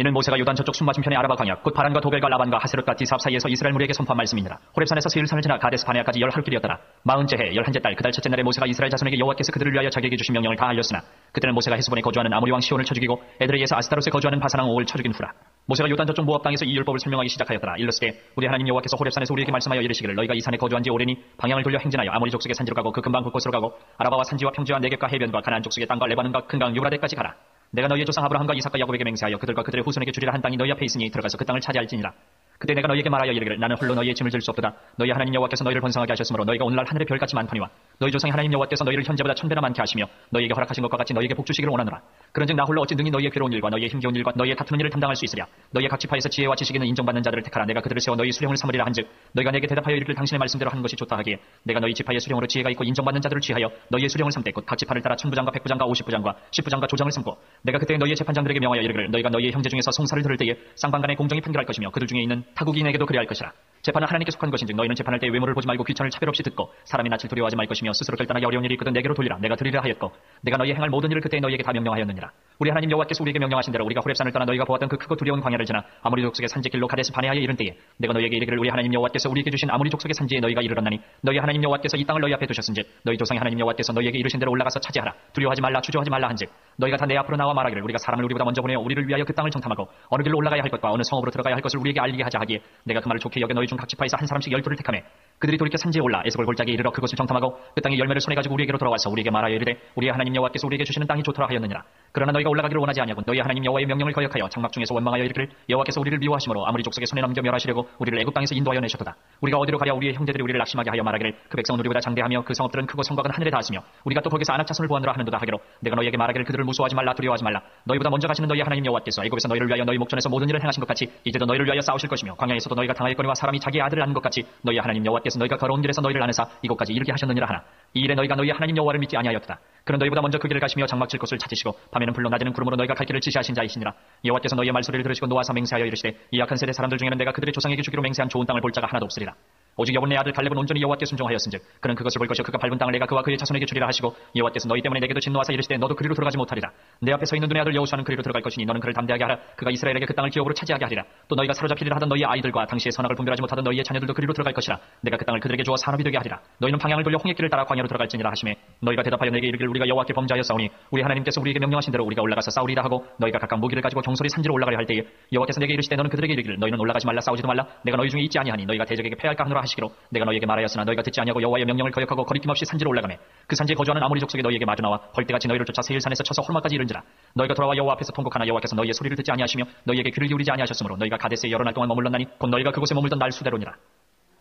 Speaker 2: 이는 모세가 요단 저쪽 순맞은편의 아라바 광야 곧 바란과 도벨과 라반과 하세롯과 디삽 사이에서 이스라엘 무리에게 선포한 말씀이니라. 호렙산에서 세일산을 지나 가데스 바네아까지 10하루길이었더라. 40째 해 11째 달 그 달 첫째 날에 모세가 이스라엘 자손에게 여호와께서 그들을 위하여 자기에게 주신 명령을 다 알렸으나 그때는 모세가 헤스본에 거주하는 아모리 왕 시온을 쳐 죽이고 에드레이에서 아스타롯에 거주하는 바산 왕 옥을 쳐 죽인 후라. 모세가 요단 저쪽 모압 땅에서 이 율법을 설명하기 시작하였더라. 일렀으되 우리 하나님 여호와께서 호렙산에서 우리에게 말씀하여 이르시기를 너희가 이 산에 거주한 지 오래니 방향을 돌려 행진하여 아모리 족속의 산지로 가고 그 근방 그곳으로 가고 아라바와 산지와 평지와 네겝과 해변과 가나안 족속의 땅과 레바논과 큰 강 유브라데까지 가라. 내가 너희의 조상 아브라함과 이삭과 야곱에게 맹세하여 그들과 그들의 후손에게 주리라 한 땅이 너희 앞에 있으니 들어가서 그 땅을 차지할지니라. 그때 내가 너희에게 말하여 이르기를 나는 홀로 너희의 짐을 질 수 없도다. 너희 하나님 여호와께서 너희를 번성하게 하셨으므로 너희가 오늘날 하늘의 별같이 많거니와 너희 조상의 하나님 여호와께서 너희를 현재보다 1000배나 많게 하시며 너희에게 허락하신 것과 같이 너희에게 복주시기를 원하노라. 그런즉 나 홀로 어찌 능히 너희의 괴로운 일과 너희의 힘겨운 일과 너희의 다투는 일을 담당할 수 있으랴. 너희의 각 지파에서 지혜와 지식 있는 인정받는 자들을 택하라. 내가 그들을 세워 너희 수령을 삼으리라 한즉 너희가 내게 대답하여 이르기를 당신의 말씀대로 하는 것이 좋다 하기에 내가 너희 지파의 수령으로 지혜가 있고 인정받는 자들을 취하여 너희의 수령을 삼되 곧 각 지파를 따라 천부장과 백부장과 50부장과 10부장과 조장을 삼고 내가 그때 너희의 재판장들에게 명하여 이르기를 너희가 너희의 형제 중에서 송사를 들을 때에 쌍방간에 공정히 판결할 것이며 그들 중에 있는 타국인에게도 그리할 것이라. 재판은 하나님께 속한 것인즉 너희는 재판할 때 외모를 보지 말고 귀천을 차별 없이 듣고 사람의 낯을 두려워하지 말 것이며 스스로 결단하기 어려운 일이 있거든 내게로 돌리라. 내가 들으리라 하였고 내가 너희 행할 모든 일을 그때 너희에게 다 명령하였느니라. 우리 하나님 여호와께서 우리에게 명령하신 대로 우리가 호렙산을 떠나 너희가 보았던 그 크고 두려운 광야를 지나 아모리 족속의 산지 길로 가데스 바네아에 이른 때에 내가 너희에게 이르기를 우리 하나님 여호와께서 우리에게 주신 아모리 족속의 산지에 너희가 이르렀나니 너희 하나님 여호와께서 이 땅을 너희 앞에 두셨은즉 너희 조상의 하나님 여호와께서 너희에게 이르신 대로 올라가서 차지하라. 두려워하지 말라 주저하지 말라 한즉 너희가 다 내 앞으로 나와 말하기를 우리가 사람을 우리보다 먼저 보내어 우리를 위하여 그 땅을 정탐하고 어느 길로 올라가야 할 것과 어느 성읍으로 들어가야 할 것을 우리에게 알리게 하자 하기에 내가 그 말을 좋게 여겨 너희 중 각 지파에서 한 사람씩 12를 택하매 그들이 돌이켜 산지에 올라 에스골 골짜기에 이르러 그것을 정탐하고 그 땅의 열매를 손에 가지고 우리에게로 돌아와서 우리에게 말하여 이르되 우리의 하나님 여호와께서 우리에게 주시는 땅이 좋더라 하였느니라. 그러나 너희가 올라가기를 원하지 아니하고 너희 하나님 여호와의 명령을 거역하여 장막 중에서 원망하여 이르기를 여호와께서 우리를 미워하심으로 아무리 족속의 손에 넘겨 멸하시려고 우리를 애굽 땅에서 인도하여 내셨도다. 우리가 어디로 가랴. 우리의 형제들이 우리를 낙심하게 하여 말하기를 그 백성은 우리보다 장대하며 그 성읍들은 크고 성곽은 하늘에 닿았으며 우리가 또 거기서 안악 자손을 보았노라 하는도다 하기로 내가 너희에게 말하기를 그들을 무서워하지 말라 두려워하지 말라. 너희보다 먼저 가시는 너희 하나님 여호와께서 애굽에서 너희를 위하여 너희 목전에서 모든 일을 행하신 것 같이 이제도 너희를 위하여 싸우실 것이며 광야에서도 너희가 당하였거니와 사람이 자기의 아들을 낳는 것 같이 너희 하나님 여호와께서 너희가 걸어온 길에서 너희를 안으사 이곳까지 이르게 하셨느니라 하나 이 일에 너희가 너희 하나님 여호와를 믿지 아니하였다. 그런 너희보다 먼저 그 길을 가시며 장막 칠 곳을 찾으시고 밤에는 불로 낮에는 구름으로 너희가 갈 길을 지시하신 자이시니라. 여호와께서 너희의 말소리를 들으시고 노아사 맹세하여 이르시되 이 약한 세대 사람들 중에는 내가 그들의 조상에게 주기로 맹세한 좋은 땅을 볼 자가 하나도 없으리라. 오직 여분네 아들 갈렙은 온전히 여호와께 순종하였은즉 그는 그것을 볼 것이요 그가 밟은 땅을 내가 그와 그의 자손에게 주리라 하시고 여호와께서 너희 때문에 내게도 진노하사 이르시되 너도 그리로 들어가지 못하리라. 내 앞에 서 있는 눈의 아들 여호수아는 그리로 들어갈 것이니 너는 그를 담대하게 하라. 그가 이스라엘에게 그 땅을 기업으로 차지하게 하리라. 또 너희가 사로잡히리라 하던 너희의 아이들과 당시에 선악을 분별하지 못하던 너희의 자녀들도 그리로 들어갈 것이라. 내가 그 땅을 그들에게 주어 산업이 되게 하리라. 너희는 방향을 돌려 홍해길을 따라 광야로 들어갈지니라 하시매 너희가 대답하여 내게 이르기를 우리가 여호와께 범죄하였사오니 우리 하나님께서 우리에게 명령하신 대로 우리가 올라가서 싸우리라 하고 너희가 각각 무기를 가지고 경솔히 산지로 올라가려 할 때에 여호와께서 내게 이르시되 너는 그들에게 이르기를 너희는 올라가지 말라 싸우지도 말라. 내가 너희 중에 있지 아니하니 너희가 대적에게 패할까 하노라 하시기로 내가 너희에게 말하였으나 너희가 듣지 아니하고 여호와의 명령을 거역하고 거리낌 없이 산지로 올라가매 그 산지에 거주하는 아모리 족속이 너희에게 마주 나와 벌떼같이 너희를 쫓아 세일산에서 쳐서 홀마까지 이른지라. 너희가 돌아와 여호와 앞에서 통곡하나 여호와께서 너희의 소리를 듣지 아니하시며 너희에게 귀를 기울이지 아니하셨으므로 너희가 가데스에 여러 날 동안 머물렀나니 곧 너희가 그곳에 머물던 날 수대로니라.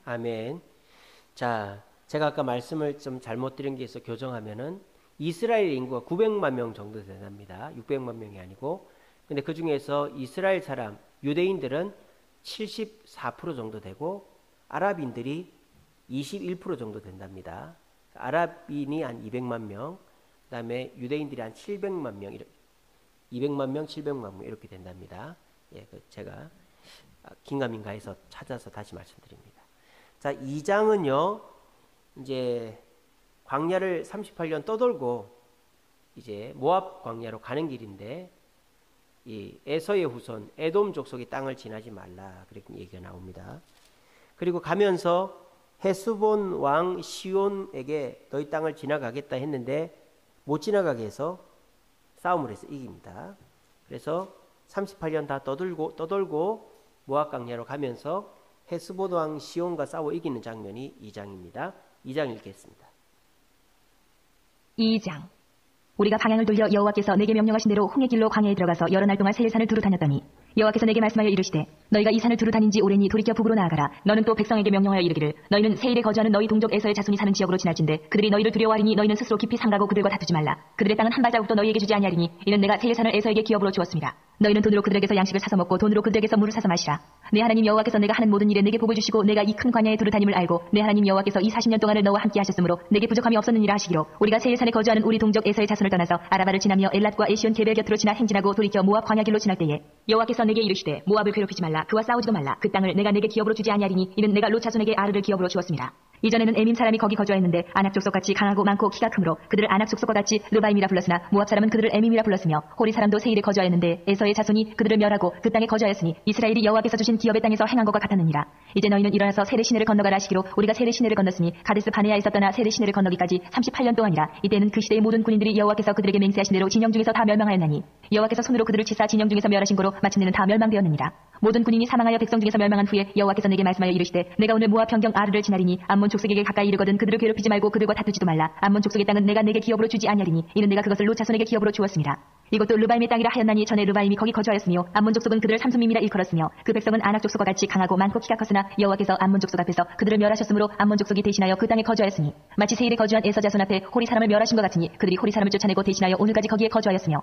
Speaker 1: 아멘. 자, 제가 아까 말씀을 좀 잘못 드린 게 있어 교정하면은 이스라엘 인구가 900만 명 정도 된답니다. 600만 명이 아니고. 근데 그 중에서 이스라엘 사람, 유대인들은 74% 정도 되고 아랍인들이 21% 정도 된답니다. 아랍인이 한 200만 명, 그 다음에 유대인들이 한 700만 명, 200만 명, 700만 명 이렇게 된답니다. 예, 제가 긴가민가 해서 찾아서 다시 말씀드립니다. 자, 2장은요, 이제 광야를 38년 떠돌고 이제 모압 광야로 가는 길인데 이 에서의 후손 에돔 족속의 땅을 지나지 말라 그렇게 얘기가 나옵니다. 그리고 가면서 헤스본 왕 시온에게 너희 땅을 지나가겠다 했는데 못 지나가게 해서 싸움을 해서 이깁니다. 그래서 38년 다 떠돌고 모압 광야로 가면서 헤스본 왕 시온과 싸워 이기는 장면이 2장입니다. 2장 읽겠습니다.
Speaker 3: 2장. 우리가 방향을 돌려 여호와께서 내게 명령하신 대로 홍해 길로 광야에 들어가서 여러 날 동안 세일산을 두루 다녔더니 여호와께서 내게 말씀하여 이르시되 너희가 이 산을 두루 다닌 지 오래니 돌이켜 북으로 나아가라. 너는 또 백성에게 명령하여 이르기를 너희는 세일에 거주하는 너희 동족 에서의 자손이 사는 지역으로 지날진대 그들이 너희를 두려워하리니 너희는 스스로 깊이 삼가고 그들과 다투지 말라. 그들의 땅은 한 발자국도 너희에게 주지 아니하리니 이는 내가 세일 산을 에서에게 기업으로 주었습니다. 너희는 돈으로 그들에게서 양식을 사서 먹고 돈으로 그들에게서 물을 사서 마시라. 내 하나님 여호와께서 내가 하는 모든 일에 내게 복을 주시고 내가 이 큰 광야에 두루 다님을 알고 내 하나님 여호와께서 이 40년 동안을 너와 함께 하셨으므로 내게 부족함이 없었느니라 하시기로 우리가 세일 산에 거주하는 우리 동족 에서의 자손을 떠나서 아라바를 지나며 엘랏과 에시온 게벨 곁으로 지나 행진하고 돌이켜 모압 광야길로 지날 때에 여호와께서 내게 이르시되 모압을 괴롭히지 말라. 그와 싸우지도 말라. 그 땅을 내가 내게 기업으로 주지 아니하리니 이는 내가 롯 자손에게 아르를 기업으로 주었습니다. 이전에는 에밈 사람이 거기 거주하였는데 아낙 족속같이 강하고 많고 키가 크므로 그들을 아낙 족속과 같이 르바임이라 불렀으나 모압 사람은 그들을 에밈이라 불렀으며 호리 사람도 세일에 거주하였는데 에서의 자손이 그들을 멸하고 그 땅에 거주하였으니 이스라엘이 여호와께서 주신 기업의 땅에서 행한 것과 같았느니라. 이제 너희는 일어나서 세레 시내를 건너가라 하시기로 우리가 세레 시내를 건넜으니 가데스 바네아에서 떠나 세레 시내를 건너기까지 38년 동안이라. 이때는 그 시대의 모든 군인들이 여호와께서 그들에게 맹세하신 대로 진영 중에서 다 멸망하였나니 여호와께서 손으로 그들을 치사 진영 중에서 멸하신 거로 마침내는 다 멸망되었느니라. 모든 군인이 사망하여 백성 중에서 멸망한 후에 여호와께서 내게 말씀하여 이르시되 내가 오늘 모압 평경 아르를 지나리니 암몬 족속에게 가까이 이르거든 그들을 괴롭히지 말고 그들과 다투지도 말라. 암몬 족속의 땅은 내가 내게 기업으로 주지 아니하리니 이는 내가 그것을 롯 자손에게 기업으로 주었습니다. 이것도 르바임의 땅이라 하였나니 전에 르바임이 거기 거주하였으며 암몬 족속은 그들을 삼손밈이라 일컬었으며 그 백성은 아낙 족속과 같이 강하고 많고 키가 컸으나 여호와께서 암몬 족속 앞에서 그들을 멸하셨으므로 암몬 족속이 대신하여 그 땅에 거주하였으니 마치 세일에 거주한 에서 자손 앞에 호리 사람을 멸하신 것 같으니 그들이 호리 사람을 쫓아내고 대신하여 오늘까지 거기에 거주하였으며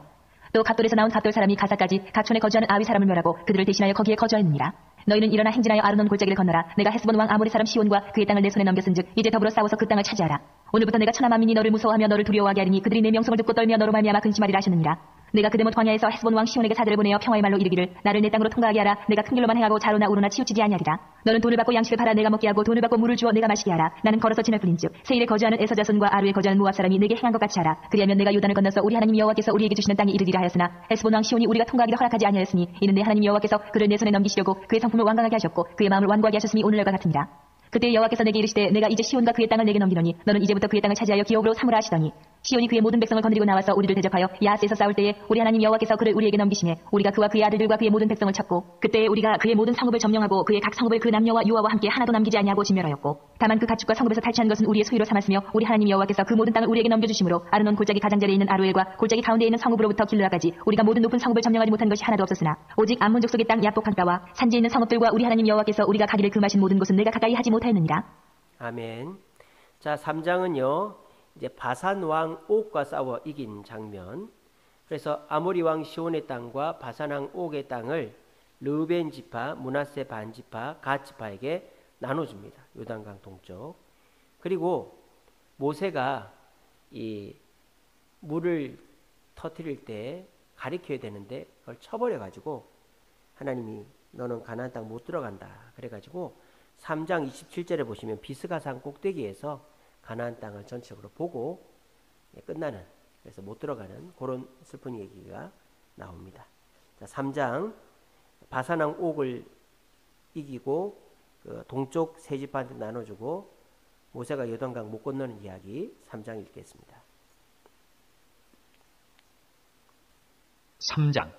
Speaker 3: 또 갓돌에서 나온 갓돌 사람이 가사까지 각촌에 거주하는 아위 사람을 멸하고 그들을 대신하여 거기에 거주하였느니라. 너희는 일어나 행진하여 아르논 골짜기를 건너라. 내가 헤스본 왕 아모리 사람 시온과 그의 땅을 내 손에 넘겼은즉 이제 더불어 싸워서 그 땅을 차지하라. 오늘부터 내가 천하 만민이 너를 무서워하며 너를 두려워하게 하리니 그들이 내 명성을 듣고 떨며 너로 말미암아 근심하리라 하셨느니라. 내가 그대못 광야에서 헤스본 왕 시온에게 사들을 보내어 평화의 말로 이르기를 나를 내 땅으로 통과하게 하라. 내가 큰 길로만 행하고 자로나 우로나 치우치지 아니하리라. 너는 돈을 받고 양식을 팔아 내가 먹게 하고 돈을 받고 물을 주어 내가 마시게 하라. 나는 걸어서 지날 뿐인즉 세일에 거주하는 에서 자손과 아루에 거주하는 모압 사람이 내게 행한 것 같이 하라. 그리하면 내가 요단을 건너서 우리 하나님 여호와께서 우리에게 주시는 땅에 이르리라 하였으나 헤스본 왕 시온이 우리가 통과하기를 허락하지 아니하였으니 이는 내 하나님 여호와께서 그를 내 손에 넘기시려고 그의 성품을 완강하게 하셨고 그의 마음을 완고하게 하셨음이 오늘날과 같으니라. 그때 여호와께서 내게 이르시되 내가 이제 시온과 그의 땅을 내게 넘기노니 너는 이제부터 그의 땅을 차지하여 기업으로 삼으라 하시더니 시온이 그의 모든 백성을 건드리고 나와서 우리를 대적하여 야하스에서 싸울 때에 우리 하나님 여호와께서 그를 우리에게 넘기시매 우리가 그와 그의 아들들과 그의 모든 백성을 쳤고 그때에 우리가 그의 모든 성읍을 점령하고 그의 각 성읍을 그 남녀와 유아와 함께 하나도 남기지 아니하고 진멸하였고 다만 그 가축과 성읍에서 탈취한 것은 우리의 소유로 삼았으며 우리 하나님 여호와께서 그 모든 땅을 우리에게 넘겨주심으로 아르논 골짜기 가장자리에 있는 아루엘과 골짜기 가운데에 있는 성읍으로부터 길르아까지 우리가 모든 높은 성읍을 점령하지 못한 것이 하나도 없었으나 오직 암몬 족속의 땅 야복 강가와 산지에 있는 성읍들과 우리 하나님 여호와께서 우리가 가기를 금하신 모든 곳은 내가 가까이 하지 못하였느니라.
Speaker 1: 아멘. 자, 3장은요. 이제 바산 왕 옥과 싸워 이긴 장면. 그래서 아모리 왕 시온의 땅과 바산 왕 옥의 땅을 르벤 지파, 므낫세 반 지파, 갓 지파에게 나눠줍니다. 요단강 동쪽. 그리고 모세가 이 물을 터뜨릴 때 가리켜야 되는데 그걸 쳐버려 가지고 하나님이 너는 가나안 땅 못 들어간다. 그래 가지고 3장 27절에 보시면 비스가산 꼭대기에서 가나안 땅을 전체적으로 보고 끝나는, 그래서 못 들어가는 그런 슬픈 얘기가 나옵니다. 자, 3장 바산왕 옥을 이기고 그 동쪽 세 지파한테 나눠주고 모세가 요단강 못 건너는 이야기 3장 읽겠습니다.
Speaker 2: 3장.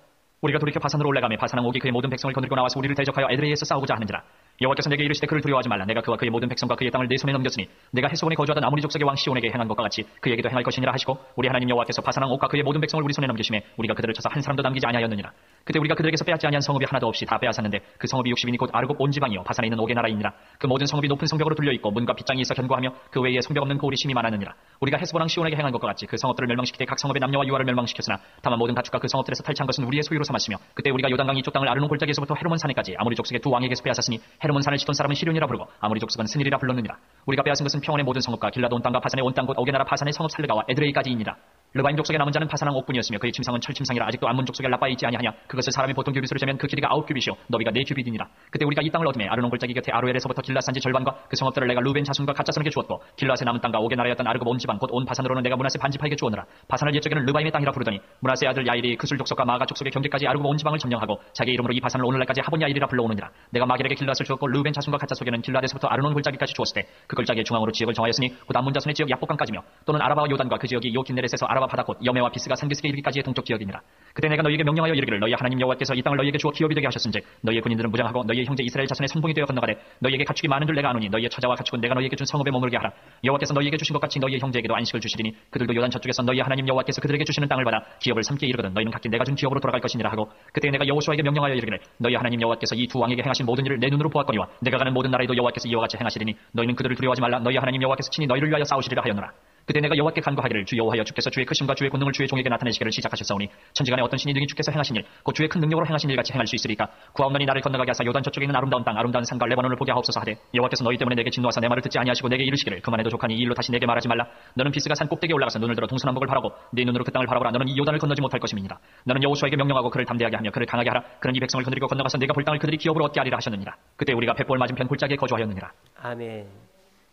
Speaker 2: 우리가 돌이켜 바산으로 올라가며 바산왕 옥이 그의 모든 백성을 거느리고 나와서 우리를 대적하여 에드레이에서 싸우고자 하는지라. 여호와께서 내게 이르시되 그를 두려워하지 말라. 내가 그와 그의 모든 백성과 그의 땅을 내 손에 넘겼으니 내가 헤스본에 거주하던 아모리 족속의 왕 시온에게 행한 것과 같이 그에게도 행할 것이니라 하시고 우리 하나님 여호와께서 바산왕 옥과 그의 모든 백성을 우리 손에 넘기심에 우리가 그들을 쳐서 한 사람도 남기지 아니하였느니라. 그때 우리가 그들에게서 빼앗지 아니한 성읍이 하나도 없이 다 빼앗았는데 그 성읍이 60인이 곧 아르곱 온 지방이요 바산에 있는 옥의 나라이니라. 그 모든 성읍이 높은 성벽으로 둘려 있고 문과 빗장이 있어 견고하며 그 외에 성벽 없는 고울이 심이 많았느니라. 우리가 헤스본 왕 시온에게 행한 것과 같이 그 성읍들을 멸망시키되 각 성읍의 남녀와 유아를 멸망시켰으나 다만 모든 가축과 그 성읍들에서 탈취한 것은 우리의 소유로 삼았으며 그때 우리가 요단강 이쪽 땅을 아르논 골짜기에서부터 헤르몬 산에까지 아모리 족속의 두 왕에게서 빼앗았으니 헤르몬 산을 치던 사람은 시륜이라 부르고 아모리 족속은 스닐이라 불렀느니라. 우리가 빼앗은 것은 평원의 모든 성읍과 길라도 온 땅과 바산의 온 땅 곧 옥의 나라 바산의 성읍 살르가와 에드레이까지이니라. 르바임 족속의 남은 자는 바산왕 옥뿐이었으며 그의 침상은 철침상이라 아직도 암몬 족속의 라빠에 있지 아니하냐. 그것을 사람이 보통 규빗으로 재면 그 길이가 9규빗이요 너비가 4규빗이니라. 그때 우리가 이 땅을 얻음에 아르논 골짜기 곁에 아루엘에서부터 길랏 산지 절반과 그 성읍들을 내가 루벤 자손과 갓 자손에게 주었고 길랏의 남은 땅과 옥의 나라였던 아르곱 온 지방 곧 온 바산으로는 내가 므낫세 반 지파에게 주었노라. 바산을 옛적에는 르바임의 땅이라 부르더니 므낫세의 아들 야일이 그술 족속과 마가 족속의 경계까지 아르곱 온 지방을 점령하고 자기 이름으로 이 바산을 오늘날까지 하본 야일이라 불러오느니라. 내가 마길에게 길랏을 주었고 루벤 자손과 갓 자손에게는 길랏에서부터 아르논 골짜기까지 주었을 때 그 골짜기의 중앙으로 지역을 정하였으니 곧 암몬 자손의 지역 야복강까지며 또는 아라바와 요단과 그 지역이 요킨네렛에서 아라바 아라바와 바다 곧 여메와 비스가 산기슭에 이르기까지의 동쪽 지역이니라. 그때 내가 너희에게 명령하여 이르기를 너희 하나님 여호와께서 이 땅을 너희에게 주어 기업이 되게 하셨은즉 너희의 군인들은 무장하고 너희의 형제 이스라엘 자손의 성봉이 되어 건너가되 너희에게 가축이 많은 줄 내가 아노니 너희의 처자와 가축은 내가 너희에게 준 성읍에 머물게 하라. 여호와께서 너희에게 주신 것 같이 너희의 형제에게도 안식을 주시리니 그들도 요단 저쪽에서 너희 하나님 여호와께서 그들에게 주시는 땅을 받아 기업을 삼게 이르거든 너희는 각기 내가 준 기업으로 돌아갈 것이니라 하고 그때 내가 여호수아에게 명령하여 이르기를 너희 하나님 여호와께서 이 두 왕에게 행하신 모든 일을 내 눈으로 보았거니와 내가 가는 모든 나라에도 여호와께서 이와 같이 행하시리니 너희는 그들을 두려워하지 말라. 너희 하나님 여호와께서 친히 너희를 위하여 싸우시리라 하였노라. 그때 내가 여호와께 간구하기를 주 여호와여 주께서 주의 크심과 주의 권능을 주의 종에게 나타내시기를 시작하셨사오니 천지간에 어떤 신이 능히 주께서 행하신 일 곧 주의 큰 능력으로 행하신 일 같이 행할 수 있으리까. 구하옵나니 나를 건너가게 하사 요단 저쪽에 있는 아름다운 땅 아름다운 산과 레바논을 보게 하옵소서 하되 여호와께서 너희 때문에 내게 진노하사 내 말을 듣지 아니하시고 내게 이르시기를 그만해도 족하니 이 일로 다시 내게 말하지 말라. 너는 비스가 산 꼭대기에 올라가서 눈을 들어 동서남북을 바라고 네 눈으로 그 땅을 바라보라. 너는 이 요단을 건너지 못할 것임이니라. 너는 여호수아에게 명령하고 그를 담대하게 하며 그를 강하게 하라. 그는 이 백성을 거느리고 건너가서 내가 볼 땅을 그들이 기업으로 얻게 하리라 하셨느니라. 그때 우리가 벳볼 맞은편 골짜기에 거주하였느니라.
Speaker 1: 아멘.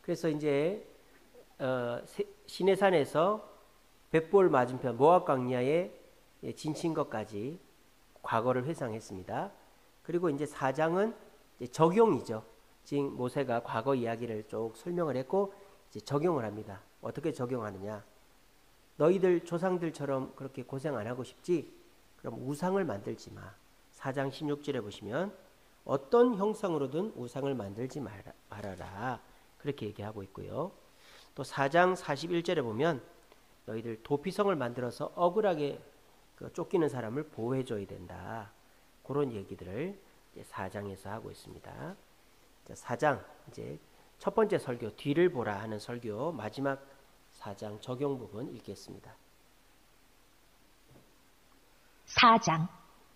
Speaker 1: 그래서 이제 시내산에서 벳볼 맞은편 모압 광야에 진친 것까지 과거를 회상했습니다. 그리고 이제 4장은 이제 적용이죠. 지금 모세가 과거 이야기를 쭉 설명을 했고 이제 적용을 합니다. 어떻게 적용하느냐? 너희들 조상들처럼 그렇게 고생 안 하고 싶지? 그럼 우상을 만들지 마. 4장 16절에 보시면 어떤 형상으로든 우상을 만들지 말아라. 그렇게 얘기하고 있고요. 또 4장 41절에 보면 너희들 도피성을 만들어서 억울하게 쫓기는 사람을 보호해줘야 된다. 그런 얘기들을 이제 4장에서 하고 있습니다. 4장 이제 첫 번째 설교 뒤를 보라 하는 설교 마지막 4장 적용 부분 읽겠습니다.
Speaker 3: 4장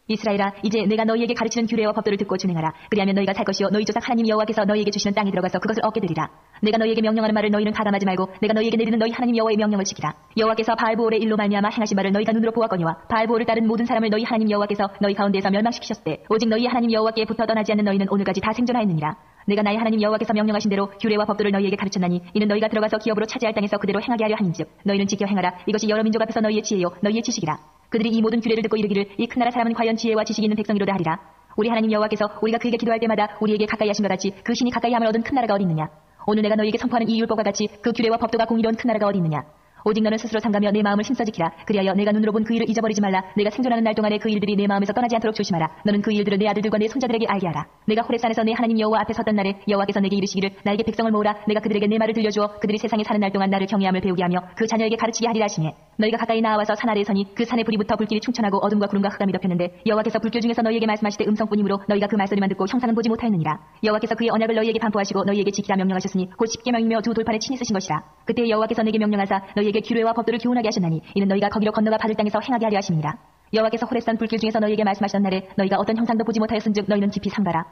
Speaker 3: 이스라엘아 이제 내가 너희에게 가르치는 규례와 법도를 듣고 준행하라. 그리하면 너희가 살 것이요 너희 조상 하나님 여호와께서 너희에게 주시는 땅에 들어가서 그것을 얻게 되리라. 내가 너희에게 명령하는 말을 너희는 가감하지 말고 내가 너희에게 내리는 너희 하나님 여호와의 명령을 지키라. 여호와께서 바알보올의 일로 말미암아 행하신 바를 너희가 눈으로 보았거니와 바알보올을 따른 모든 사람을 너희 하나님 여호와께서 너희 가운데에서 멸망시키셨을 때 오직 너희 하나님 여호와께 붙어 떠나지 않는 너희는 오늘까지 다 생존하였느니라. 내가 나의 하나님 여호와께서 명령하신 대로 규례와 법도를 너희에게 가르쳤나니 이는 너희가 들어가서 기업으로 차지할 땅에서 그대로 행하게 하려 하는즉 너희는 지켜 행하라. 이것이 여러 민족 앞에서 너희의 지혜요 너희의 지식이라. 그들이 이 모든 규례를 듣고 이르기를 이 큰 나라 사람은 과연 지혜와 지식이 있는 백성이로다 하리라. 우리 하나님 여호와께서 우리가 그에게 기도할 때마다 우리에게 가까이 하신 것 같이 그 신이 가까이 함을 얻은 큰 나라가 어디 있느냐. 오늘 내가 너희에게 선포하는 이 율법과 같이 그 규례와 법도가 공의로운 큰 나라가 어디 있느냐. 오직 너는 스스로 삼가며 내 마음을 힘써 지키라. 그리하여 내가 눈으로 본 그 일을 잊어버리지 말라. 내가 생존하는 날 동안에 그 일들이 내 마음에서 떠나지 않도록 조심하라. 너는 그 일들을 내 아들들과 내 손자들에게 알게 하라. 내가 호렙산에서 내 하나님 여호와 앞에 섰던 날에 여호와께서 내게 이르시기를 나에게 백성을 모으라. 내가 그들에게 내 말을 들려주어 그들이 세상에 사는 날 동안 나를 경외함을 배우게 하며 그 자녀에게 가르치게 하리라 하시니 너희가 가까이 나와서 산 아래에 서니 그 산에 불이 붙어 불길이 충천하고 어둠과 구름과 흑암이 덮였는데 여호와께서 불길 중에서 너희에게 말씀하실 때 음성뿐이므로 너희가 그 말소리만 듣고 형상은 보지 못하였느니라. 여호와께서 그의 언약을 너희에게 반포하시고 너희에게 지키라 명령하셨으니 곧 십계명이며 두 돌판에 친히 쓰신 것이라. 그때 여호와께서 내게 명령하사 너희에게 규례와 법도를 교훈하게 하셨나니 이는 너희가 거기로 건너가 받을 땅에서 행하게 하려 하심이니라. 여호와께서 호렙산 불길 중에서 너희에게 말씀하시던 날에 너희가 어떤 형상도 보지 못하였은즉 너희는 깊이 삼가라.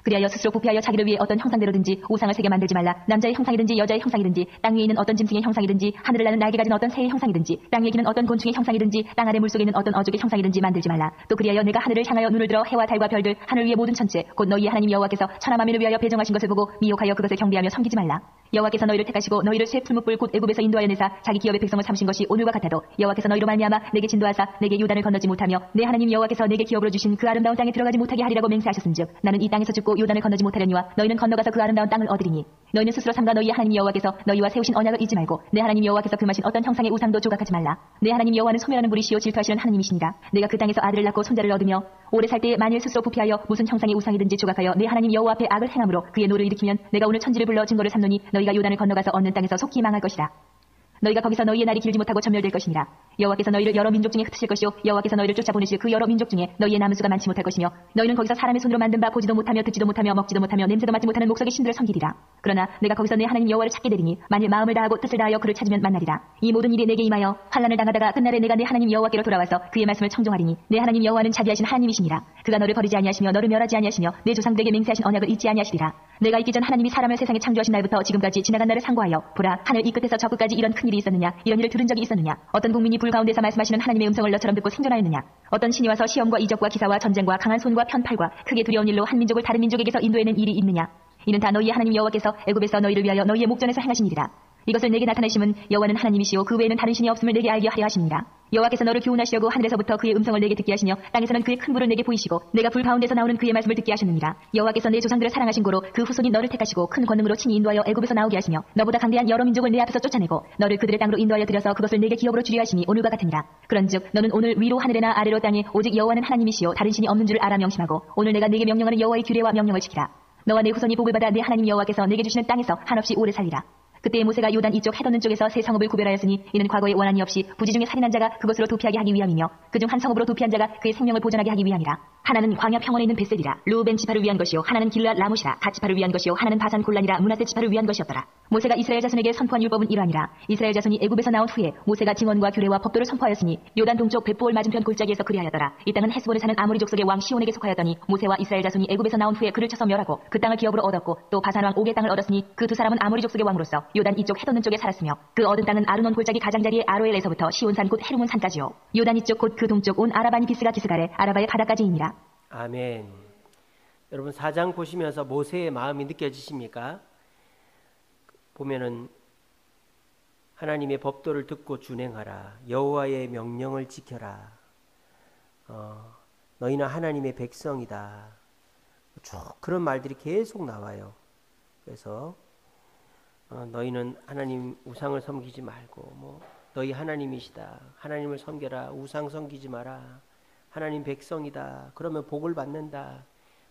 Speaker 3: 그리하여 스스로 부패하여 자기를 위해 어떤 형상대로든지 우상을 새겨 만들지 말라. 남자의 형상이든지 여자의 형상이든지 땅 위에 있는 어떤 짐승의 형상이든지 하늘을 나는 날개 가진 어떤 새의 형상이든지 땅 위에 기는 어떤 곤충의 형상이든지 땅 아래 물속에 있는 어떤 어족의 형상이든지 만들지 말라. 또 그리하여 내가 하늘을 향하여 눈을 들어 해와 달과 별들 하늘 위의 모든 천체 곧 너희의 하나님 여호와께서 천하 만민을 위하여 배정하신 것을 보고 미혹하여 그것을 경배하며 섬기지 말라. 여호와께서 너희를 택하시고 너희를 새 풀무불 곧 애굽에서 인도하여 내사 자기 기업의 백성을 삼으신 것이 오늘과 같아도 여호와께서 너희로 말미암아 내게 진도하사 내게 요단을 건너지 못하며 내 하나님 여호와께서 내게 기업으로 주신 그 아름다운 땅에 들어가지 못하게 하리라고 맹세하셨은즉 나는 이 땅에서 죽고 요단을 건너지 못하려니와 너희는 건너가서 그 아름다운 땅을 얻으리니 너희는 스스로 삼가 너희 하나님 여호와께서 너희와 세우신 언약을 잊지 말고 내 하나님 여호와께서 금하신 어떤 형상의 우상도 조각하지 말라. 내 하나님 여호와는 소멸하는 분이시요 질투하시는 하나님이시니라. 내가 그 땅에서 아들을 낳고 손자를 얻으며 오래 살 때에 만일 스스로 부패하여 무슨 형상의 우상이든지 조각하여 내 하나님 여호와 앞에 악을 행함으로 그의 노를 일으키면 내가 오늘 천지를 불러 증거를 삼노니 너희가 요단을 건너가서 얻는 땅에서 속히 망할 것이라. 너희가 거기서 너희의 날이 길지 못하고 전멸될 것이니라. 여호와께서 너희를 여러 민족 중에 흩으실 것이요 여호와께서 너희를 쫓아보내실 그 여러 민족 중에 너희의 남은 수가 많지 못할 것이며 너희는 거기서 사람의 손으로 만든 바 보지도 못하며 듣지도 못하며 먹지도 못하며 냄새도 맡지 못하는 목석의 신들을 섬기리라. 그러나 내가 거기서 내 하나님 여호와를 찾게 되리니 만일 마음을 다하고 뜻을 다하여 그를 찾으면 만나리라. 이 모든 일이 내게 임하여 환난을 당하다가 끝날에 내가 내 하나님 여호와께로 돌아와서 그의 말씀을 청종하리니 내 하나님 여호와는 자비하신 하나님이시니라. 그가 너를 버리지 아니하시며 너를 멸하지 아니하시며 내 조상들에게 맹세하신 언약을 잊지 아니하시리라. 내가 있기 전 하나님이 사람을 세상에 창조하신 날부터 지금까지 지나간 날을 상고하여 보라 하늘 이 끝에서 저 끝까지 이런 큰 일이 있었느냐. 이런 일을 들은 적이 있었느냐. 어떤 국민이 불 가운데서 말씀하시는 하나님의 음성을 너처럼 듣고 생존하였느냐. 어떤 신이 와서 시험과 이적과 기사와 전쟁과 강한 손과 편팔과 크게 두려운 일로 한 민족을 다른 민족에게서 인도해낸 일이 있느냐. 이는 다 너희의 하나님 여호와께서 애굽에서 너희를 위하여 너희의 목전에서 행하신 일이라. 이것을 내게 나타내심은 여호와는 하나님이시오 그 외에는 다른 신이 없음을 내게 알게 하려 하십니다. 여호와께서 너를 교훈하시려고 하늘에서부터 그의 음성을 내게 듣게 하시며 땅에서는 그의 큰 불을 내게 보이시고 내가 불 가운데서 나오는 그의 말씀을 듣게 하셨느니라. 여호와께서 내 조상들을 사랑하신 고로 그 후손이 너를 택하시고 큰 권능으로 친히 인도하여 애굽에서 나오게 하시며 너보다 강대한 여러 민족을 내 앞에서 쫓아내고 너를 그들의 땅으로 인도하여 들여서 그것을 내게 기업으로 주려 하시니 오늘과 같으니라. 그런즉 너는 오늘 위로 하늘에나 아래로 땅에 오직 여호와는 하나님이시오 다른 신이 없는 줄을 알아 명심하고 오늘 내가 네게 명령하는 여호와의 규례와 명령을 지키라. 너와 내 후손이 복을 받아 내 하나님 여호와께서 내게 주시는 땅에서 한없이 오래 살리라. 그때에 모세가 요단 이쪽 해돋는 쪽에서 세 성읍을 구별하였으니 이는 과거에 원한이 없이 부지 중에 살인한 자가 그것으로 도피하게 하기 위함이며 그중 한 성읍으로 도피한 자가 그의 생명을 보존하게 하기 위함이라. 하나는 광야 평원에 있는 베셀이라. 르우벤 지파를 위한 것이요 하나는 길르앗 라못이라. 갓 지파를 위한 것이요 하나는 바산 골란이라. 므낫세 지파를 위한 것이었더라. 모세가 이스라엘 자손에게 선포한 율법은 이러하니라. 이스라엘 자손이 애굽에서 나온 후에 모세가 징언과 규례와 법도를 선포하였으니 요단 동쪽 벳보올 맞은편 골짜기에서 그리하였더라. 이 땅은 헤스본에 사는 아모리 족속의 왕 시온에게 속하였더니 모세와 이스라엘 자손이 애굽에서 나온 후에 그를 쳐서 멸하고 그 땅을 기업으로 얻었고 또 바산 왕 옥의 땅을 얻었으니 그 두 사람은 아모리 족속의 왕으로서 요단 이쪽 해돋는 쪽에 살았으며 그 얻은 땅은 아르논 골짜기 가장자리의 아로엘에서부터 시온산 곧 헤르몬 산까지요. 요단 이쪽 곧 그 동쪽 온 아라바니 비스가 기스가래 아라바의 바다까지이니라.
Speaker 1: 아멘. 여러분 4장 보시면서 모세의 마음이 느껴지십니까? 보면은 하나님의 법도를 듣고 준행하라. 여호와의 명령을 지켜라. 너희는 하나님의 백성이다. 쭉 그런 말들이 계속 나와요. 그래서 너희는 하나님 우상을 섬기지 말고 너희 하나님이시다. 하나님을 섬겨라. 우상 섬기지 마라. 하나님 백성이다. 그러면 복을 받는다.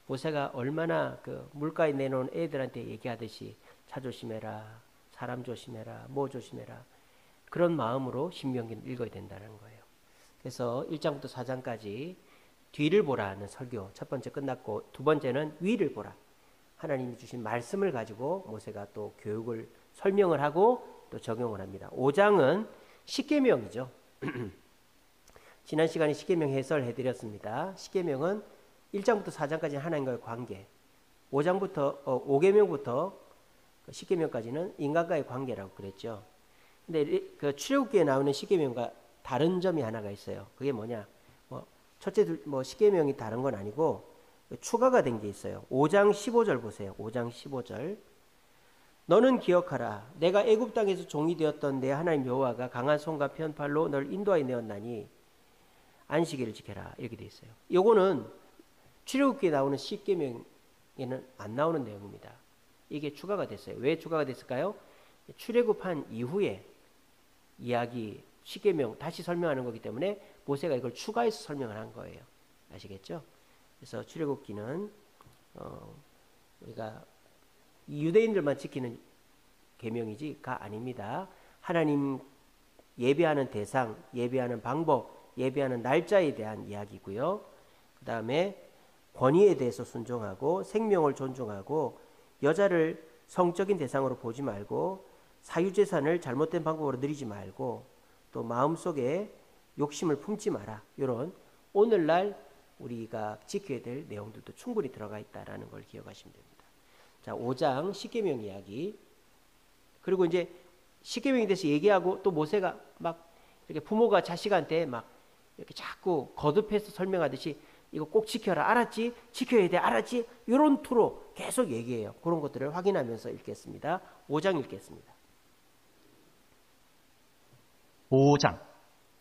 Speaker 1: 모세가 얼마나 그 물가에 내놓은 애들한테 얘기하듯이 차 조심해라. 사람 조심해라. 뭐 조심해라. 그런 마음으로 신명기를 읽어야 된다는 거예요. 그래서 1장부터 4장까지 뒤를 보라는 설교 첫 번째 끝났고 두 번째는 위를 보라. 하나님이 주신 말씀을 가지고 모세가 또 교육을 설명을 하고 또 적용을 합니다. 5장은 십계명이죠. 지난 시간에 십계명 해설해 드렸습니다. 십계명은 1장부터 4장까지는 하나님과의 관계, 5계명부터 십계명까지는 인간과의 관계라고 그랬죠. 근데 그 출애굽기에 나오는 십계명과 다른 점이 하나가 있어요. 그게 뭐냐? 첫째 십계명이 다른 건 아니고 추가가 된 게 있어요. 5장 15절 보세요. 5장 15절. 너는 기억하라. 내가 애굽 땅에서 종이 되었던 내 하나님 여호와가 강한 손과 편팔로 너를 인도하여 내었나니 안식일을 지켜라. 이렇게 돼 있어요. 요거는 출애굽기에 나오는 십계명에는 안 나오는 내용입니다. 이게 추가가 됐어요. 왜 추가가 됐을까요? 출애굽한 이후에 이야기 십계명 다시 설명하는 거기 때문에 모세가 이걸 추가해서 설명을 한 거예요. 아시겠죠? 그래서 출애굽기는 우리가 유대인들만 지키는 계명이지가 아닙니다. 하나님 예배하는 대상, 예배하는 방법, 예배하는 날짜에 대한 이야기고요. 그 다음에 권위에 대해서 순종하고 생명을 존중하고 여자를 성적인 대상으로 보지 말고 사유재산을 잘못된 방법으로 누리지 말고 또 마음속에 욕심을 품지 마라. 이런 오늘날 우리가 지켜야 될 내용들도 충분히 들어가 있다는 걸 기억하시면 됩니다. 자, 5장 십계명 이야기. 그리고 이제 십계명에 대해서 얘기하고 또 모세가 막 이렇게 부모가 자식한테 막 이렇게 자꾸 거듭해서 설명하듯이 이거 꼭 지켜라. 알았지? 지켜야 돼. 알았지? 이런 투로 계속 얘기해요. 그런 것들을 확인하면서 읽겠습니다. 5장 읽겠습니다.
Speaker 2: 5장.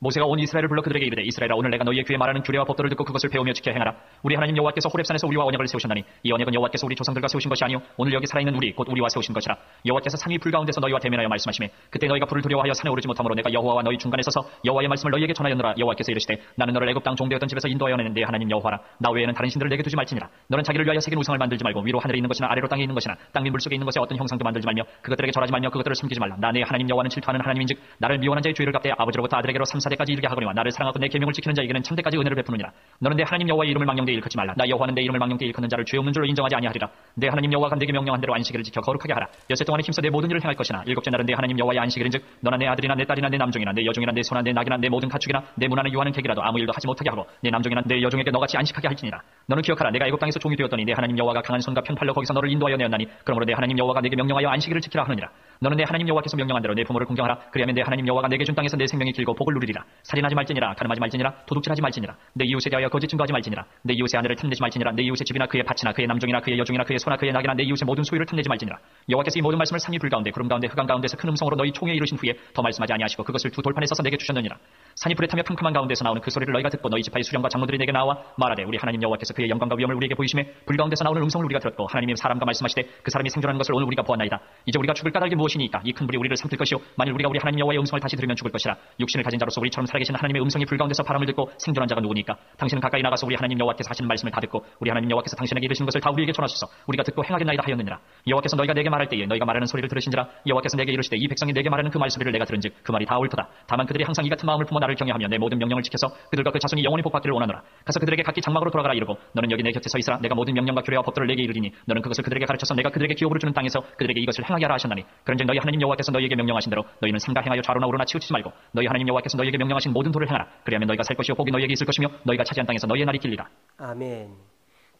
Speaker 2: 모세가 온 이스라엘을 불러 그들에게 이르되 이스라엘아 오늘 내가 너희의 귀에 말하는 규례와 법도를 듣고 그것을 배우며 지켜 행하라. 우리 하나님 여호와께서 호렙산에서 우리와 언약을 세우셨나니 이 언약은 여호와께서 우리 조상들과 세우신 것이 아니요 오늘 여기 살아있는 우리 곧 우리와 세우신 것이라. 여호와께서 상위 불 가운데서 너희와 대면하여 말씀하시매 그때 너희가 불을 두려워하여 산에 오르지 못하므로 내가 여호와와 너희 중간에 서서 여호와의 말씀을 너희에게 전하였노라. 여호와께서 이르시되 나는 너를 애굽 땅 종되었던 집에서 인도하여 내는 내 하나님 여호와라. 나 외에는 다른 신들을 내게 두지 말지니라. 너는 자기를 위하여 새긴 우상을 만들지 말고 위로 하늘에 있는 것이나 아래로 땅에 있는 것이나 땅 및 물속에 있는 것에 어떤 형상도 만들지 말며 그것들에게 절하지 말며 그것들을 섬기지 말라. 나 내 하나님 여호와는 질투하는 하나님인즉 나를 미워하는 자의 죄를 갚되 아버지로부터 아들에게로 3, 4대까지 이르게 하거니와 나를 사랑하고 내 계명을 지키는 자에게는 참대까지 은혜를 베푸느니라. 너는 내 하나님 여호와의 이름을 망령되이 일컫지 말라. 나 여호와는 내 이름을 망령되이 일컫는 자를 죄 없는 줄로 인정하지 아니하리라. 내 하나님 여호와가 내게 명령한 대로 안식일을 지켜 거룩하게 하라. 엿새 동안에 힘써 내 모든 일을 행할 것이나 일곱째 날은 내 하나님 여호와의 안식일인즉 너나 내 아들이나 내 딸이나 내 남종이나 내 여종이나 내 소나 내 낙이나 내 모든 가축이나 내 문화는 유하는 객이라도 아무 일도 하지 못하게 하고 내 남종이나 내 여종에게 너같이 안식하게 할지니라. 너는 기억하라. 내가 애굽 땅에서 종이 되었더니 내 하나님 여호와가 강한 손과 편팔로 거기서 너를 인도하여 내었나니 그러므로 내 하나님 여호와가 내게 명령하여 안식일을 지키라 하느니라. 너는 내 하나님 여호와께서 명령한 대로 내 부모를 공경하라. 그리하면 내 하나님 여호와가 내게 준 땅에서 내 생명이 길고 복을 누리리라. 말지니라. 살인하지 말지니라. 간음하지 말지니라. 도둑질하지 말지니라. 내 이웃에 대하여 거짓 증거하지 말지니라. 내 이웃의 아내를 탐내지 말지니라. 내 이웃의 집이나 그의 밭이나 그의 남종이나 그의 여종이나 그의 소나 그의 낙이나 내 이웃의 모든 소유를 탐내지 말지니라. 여호와께서 이 모든 말씀을 산이 불 가운데 구름 가운데 흑암 가운데서 큰 음성으로 너희 총회에 이르신 후에 더 말씀하지 아니하시고 그것을 두 돌판에 써서 내게 주셨느니라. 산이 불에 타며 캄캄한 가운데서 나오는 그 소리를 너희가 듣고 너희 지파의 수령과 장로들이 내게 나와 말하되 우리 하나님 여호와께서 그의 영광과 위엄을 우리에게 보이심에 불 가운데서 나오는 음성을 우리가 들었고 하나님이 사람과 말씀하시되 그 사람이 생존하는 것을 오늘 우리가 보았나이다. 이제 우리가 죽을 까닭이 무엇이니까 이 큰 불이 우리를 삼킬 것이요 만일 우리가 우리 하나님 여호와의 음성을 다시 들으면 죽을 것이라. 육신을 가진 자로서 우리처럼 살아계신 하나님의 음성이 불 가운데서 바람을 듣고 생존한 자가 누구니까. 당신은 가까이 나가서 우리 하나님 여호와께서 하시는 말씀을 다 듣고 우리 하나님 여호와께서 당신에게 이르시는 것을 다 우리에게 전하소서. 우리가 듣고 행하겠나이다 하였느니라. 여호와께서 너희가 내게 말할 때에 너희가 말하는 소리를 들으신지라. 여호와께서 내게 이르시되 이 백성이 내게 말하는 그 말소리를 내가 들은즉 그 말이 다 옳도다. 다만 그들이 항상 이 같은 마음을 품어 나를 경외하며 내 모든 명령을 지켜서 그들과 그 자손이 영원히 복받기를 원하노라. 가서 그들에게 각기 장막으로 돌아가라 이르고 너는 여기 내 곁에 서 있으라. 내가 모든 명령과 규례와 법도를 내게 이르리니 너는 그것을 그들에게 가르쳐서 내가 그들에게 기업으로 주는 땅에서 그들에게 이것을 행하게 하라 하셨나니 그런즉 너희 하나님 여호와께서 너희에게 명령하신 대로 너희는 삼가 행하여 좌로나 우로나 치우치지 말고 너희 하나님 여호와께서 너희에게 명령하신 모든 도를 행하라. 그리하면 너희가 살 것이요 복이 너희에게 있을 것이며 너희가 차지한 땅에서 너희의 날이 길리라.
Speaker 1: 아멘.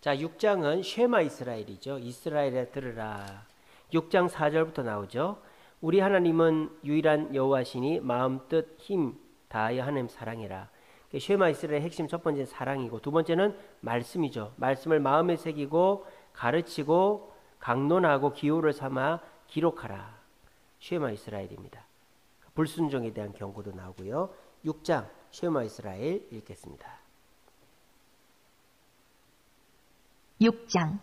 Speaker 1: 자, 6장은 쉐마 이스라엘이죠. 이스라엘에 들으라. 6장 4절부터 나오죠. 우리 하나님은 유일한 여호와시니 마음 뜻 힘 다하여 하나님 사랑해라. 쉐마 이스라엘의 핵심 첫 번째는 사랑이고 두 번째는 말씀이죠. 말씀을 마음에 새기고 가르치고 강론하고 기호를 삼아 기록하라. 쉐마 이스라엘입니다. 불순종에 대한 경고도 나오고요. 6장 쉐마 이스라엘 읽겠습니다.
Speaker 3: 6장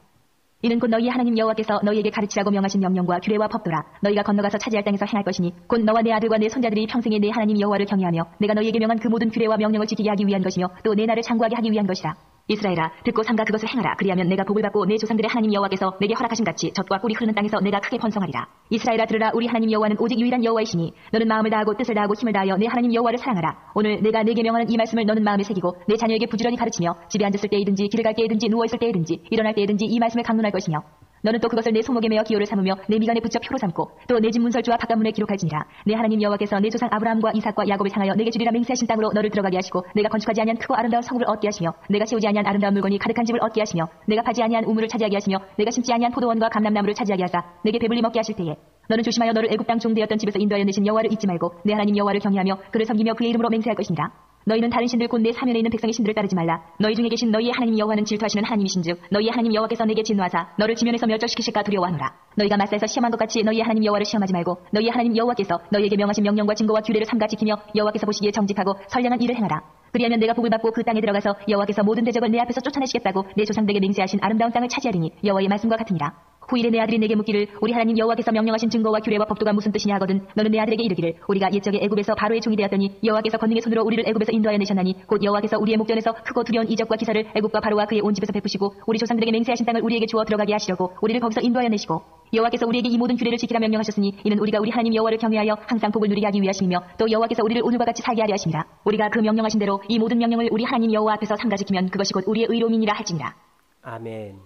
Speaker 3: 이는 곧 너희 하나님 여호와께서 너희에게 가르치라고 명하신 명령과 규례와 법도라. 너희가 건너가서 차지할 땅에서 행할 것이니 곧 너와 내 아들과 내 손자들이 평생에 내 하나님 여호와를 경외하며 내가 너희에게 명한 그 모든 규례와 명령을 지키게 하기 위한 것이며 또 내 날을 장구하게 하기 위한 것이라. 이스라엘아 듣고 삼가 그것을 행하라. 그리하면 내가 복을 받고 내 조상들의 하나님 여호와께서 내게 허락하신 같이 젖과 꿀이 흐르는 땅에서 내가 크게 번성하리라. 이스라엘아 들으라. 우리 하나님 여호와는 오직 유일한 여호와이시니 너는 마음을 다하고 뜻을 다하고 힘을 다하여 내 하나님 여호와를 사랑하라. 오늘 내가 내게 명하는 이 말씀을 너는 마음에 새기고 내 자녀에게 부지런히 가르치며 집에 앉았을 때이든지 길을 갈 때이든지 누워있을 때이든지 일어날 때이든지 이 말씀을 강론할 것이며 너는 또 그것을 내 손목에 메어 기호를 삼으며 내 미간에 붙여 표로 삼고 또 내 집 문설주와 바깥문에 기록할지니라. 내 하나님 여호와께서 내 조상 아브라함과 이삭과 야곱을 향하여 내게 주리라 맹세하신 땅으로 너를 들어가게 하시고 내가 건축하지 아니한 크고 아름다운 성읍을 얻게 하시며 내가 세우지 아니한 아름다운 물건이 가득한 집을 얻게 하시며 내가 파지 아니한 우물을 차지하게 하시며 내가 심지 아니한 포도원과 감람나무를 차지하게 하사 내게 배불리 먹게 하실 때에 너는 조심하여 너를 애굽 땅 종되었던 집에서 인도하여 내신 여호와를 잊지 말고 내 하나님 여호와를 경외하며 그를 섬기며 그의 이름으로 맹세할 것이니라. 너희는 다른 신들 곧 내 사면에 있는 백성의 신들을 따르지 말라. 너희 중에 계신 너희의 하나님 여호와는 질투하시는 하나님이신즉 너희의 하나님 여호와께서 내게 진노하사 너를 지면에서 멸절시키실까 두려워하노라. 너희가 맞서서 시험한 것 같이 너희의 하나님 여호와를 시험하지 말고 너희의 하나님 여호와께서 너희에게 명하신 명령과 증거와 규례를 삼가 지키며 여호와께서 보시기에 정직하고 선량한 일을 행하라. 그리하면 내가 복을 받고 그 땅에 들어가서 여호와께서 모든 대적을 내 앞에서 쫓아내시겠다고 내 조상들에게 맹세하신 아름다운 땅을 차지하리니 여호와의 말씀과 같으니라. 후일에 내 아들이 내게 묻기를 우리 하나님 여호와께서 명령하신 증거와 규례와 법도가 무슨 뜻이냐 하거든 너는 내 아들에게 이르기를 우리가 옛적에 애굽에서 바로의 종이 되었더니 여호와께서 권능의 손으로 우리를 애굽에서 인도하여 내셨나니 곧 여호와께서 우리의 목전에서 크고 두려운 이적과 기사를 애굽과 바로와 그의 온 집에서 베푸시고 우리 조상들에게 맹세하신 땅을 우리에게 주어 들어가게 하시려고 우리를 거기서 인도하여 내시고 여호와께서 우리에게 이 모든 규례를 지키라 명령하셨으니 이는 우리가 우리 하나님 여호와를 경외하여 항상 복을 누리게 하기 위하심이며 또 여호와께서 우리를 오늘과 같이 살게 하려 하심이라. 우리가 그 명령하신 대로 이 모든 명령을 우리 하나님 여호와 앞에서 삼가 지키면 그것이 곧 우리의 의로움이니라 할지니라.
Speaker 1: 아멘.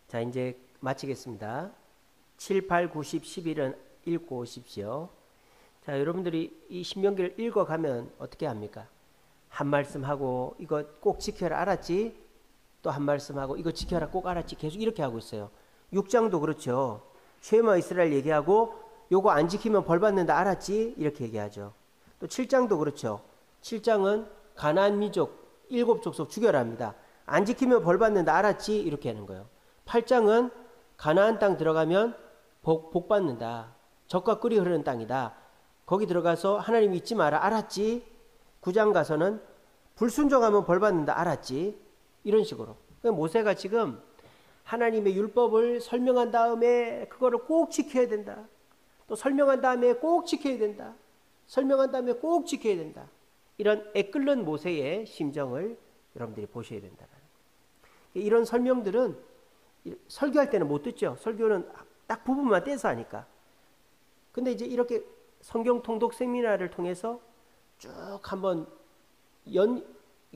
Speaker 1: 자, 이제 마치겠습니다. 7, 8, 9, 10, 11은 읽고 오십시오. 자, 여러분들이 이 신명기를 읽어가면 어떻게 합니까? 한 말씀 하고 이거 꼭 지켜라 알았지? 또 한 말씀 하고 이거 지켜라 꼭 알았지? 계속 이렇게 하고 있어요. 6장도 그렇죠. 쉐마 이스라엘 얘기하고 요거 안 지키면 벌 받는다 알았지? 이렇게 얘기하죠. 또 7장도 그렇죠. 7장은 가나안 민족 7족속 죽여라 합니다. 안 지키면 벌 받는다 알았지? 이렇게 하는 거예요. 8장은 가나안 땅 들어가면 복 받는다. 젖과 꿀이 흐르는 땅이다. 거기 들어가서 하나님 잊지 마라. 알았지? 9장 가서는 불순종하면 벌 받는다. 알았지? 이런 식으로. 모세가 지금 하나님의 율법을 설명한 다음에 그거를 꼭 지켜야 된다. 또 설명한 다음에 꼭 지켜야 된다. 설명한 다음에 꼭 지켜야 된다. 이런 애끓는 모세의 심정을 여러분들이 보셔야 된다. 이런 설명들은 설교할 때는 못 듣죠. 설교는 딱 부분만 떼서 하니까. 근데 이제 이렇게 성경 통독 세미나를 통해서 쭉 한번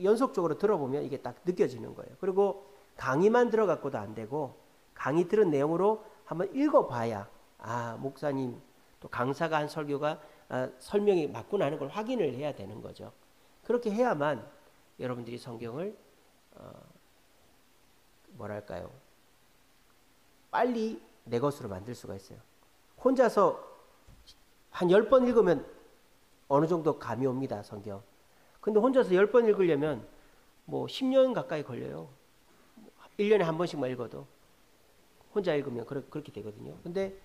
Speaker 1: 연속적으로 들어보면 이게 딱 느껴지는 거예요. 그리고 강의만 들어갖고도 안 되고 강의 들은 내용으로 한번 읽어봐야 목사님 또 강사가 한 설교가 설명이 맞구나 하는 걸 확인을 해야 되는 거죠. 그렇게 해야만 여러분들이 성경을 빨리 내 것으로 만들 수가 있어요. 혼자서 한 10번 읽으면 어느 정도 감이 옵니다. 성경. 근데 혼자서 10번 읽으려면 뭐 10년 가까이 걸려요. 1년에 한 번씩만 읽어도. 혼자 읽으면 그렇게 되거든요. 근데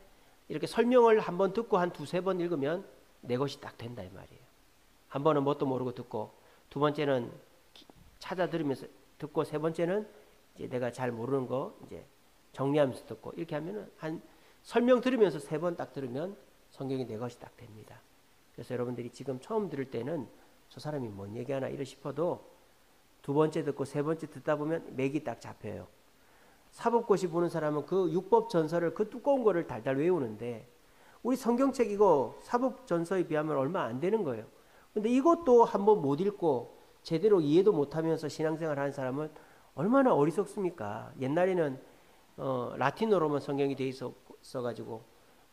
Speaker 1: 이렇게 설명을 한 번 듣고 한 두세 번 읽으면 내 것이 딱 된다 이 말이에요. 한 번은 뭣도 모르고 듣고, 두 번째는 찾아 들으면서 듣고, 세 번째는 이제 내가 잘 모르는 거 이제 정리하면서 듣고, 이렇게 하면은 한 설명 들으면서 세 번 딱 들으면 성경이 내 것이 딱 됩니다. 그래서 여러분들이 지금 처음 들을 때는 저 사람이 뭔 얘기하나 이러 싶어도 두 번째 듣고 세 번째 듣다 보면 맥이 딱 잡혀요. 사법고시 보는 사람은 그 율법 전서를 그 두꺼운 거를 달달 외우는데 우리 성경책 이거 사법 전서에 비하면 얼마 안 되는 거예요. 근데 이것도 한번 못 읽고 제대로 이해도 못하면서 신앙생활 하는 사람은 얼마나 어리석습니까? 옛날에는 라틴어로만 성경이 돼 있어가지고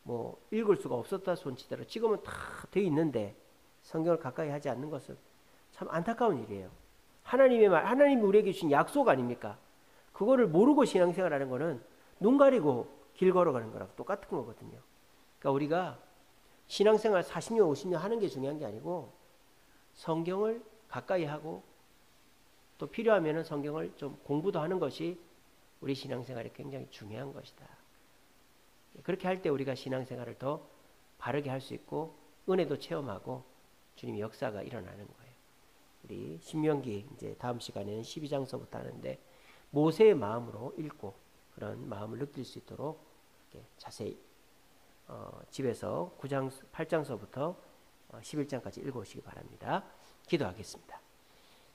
Speaker 1: 뭐 읽을 수가 없었다 손치더라도 지금은 다 돼 있는데 성경을 가까이 하지 않는 것은 참 안타까운 일이에요. 하나님의 말, 하나님이 우리에게 주신 약속 아닙니까? 그거를 모르고 신앙생활하는 거는 눈 가리고 길 걸어가는 거랑 똑같은 거거든요. 그러니까 우리가 신앙생활 40년, 50년 하는 게 중요한 게 아니고 성경을 가까이 하고 또 필요하면 성경을 좀 공부도 하는 것이 우리 신앙생활에 굉장히 중요한 것이다. 그렇게 할 때 우리가 신앙생활을 더 바르게 할 수 있고 은혜도 체험하고 주님의 역사가 일어나는 거예요. 우리 신명기 이제 다음 시간에는 12장서부터 하는데 모세의 마음으로 읽고 그런 마음을 느낄 수 있도록 이렇게 자세히 집에서 9장, 8장서부터 11장까지 읽어오시기 바랍니다. 기도하겠습니다.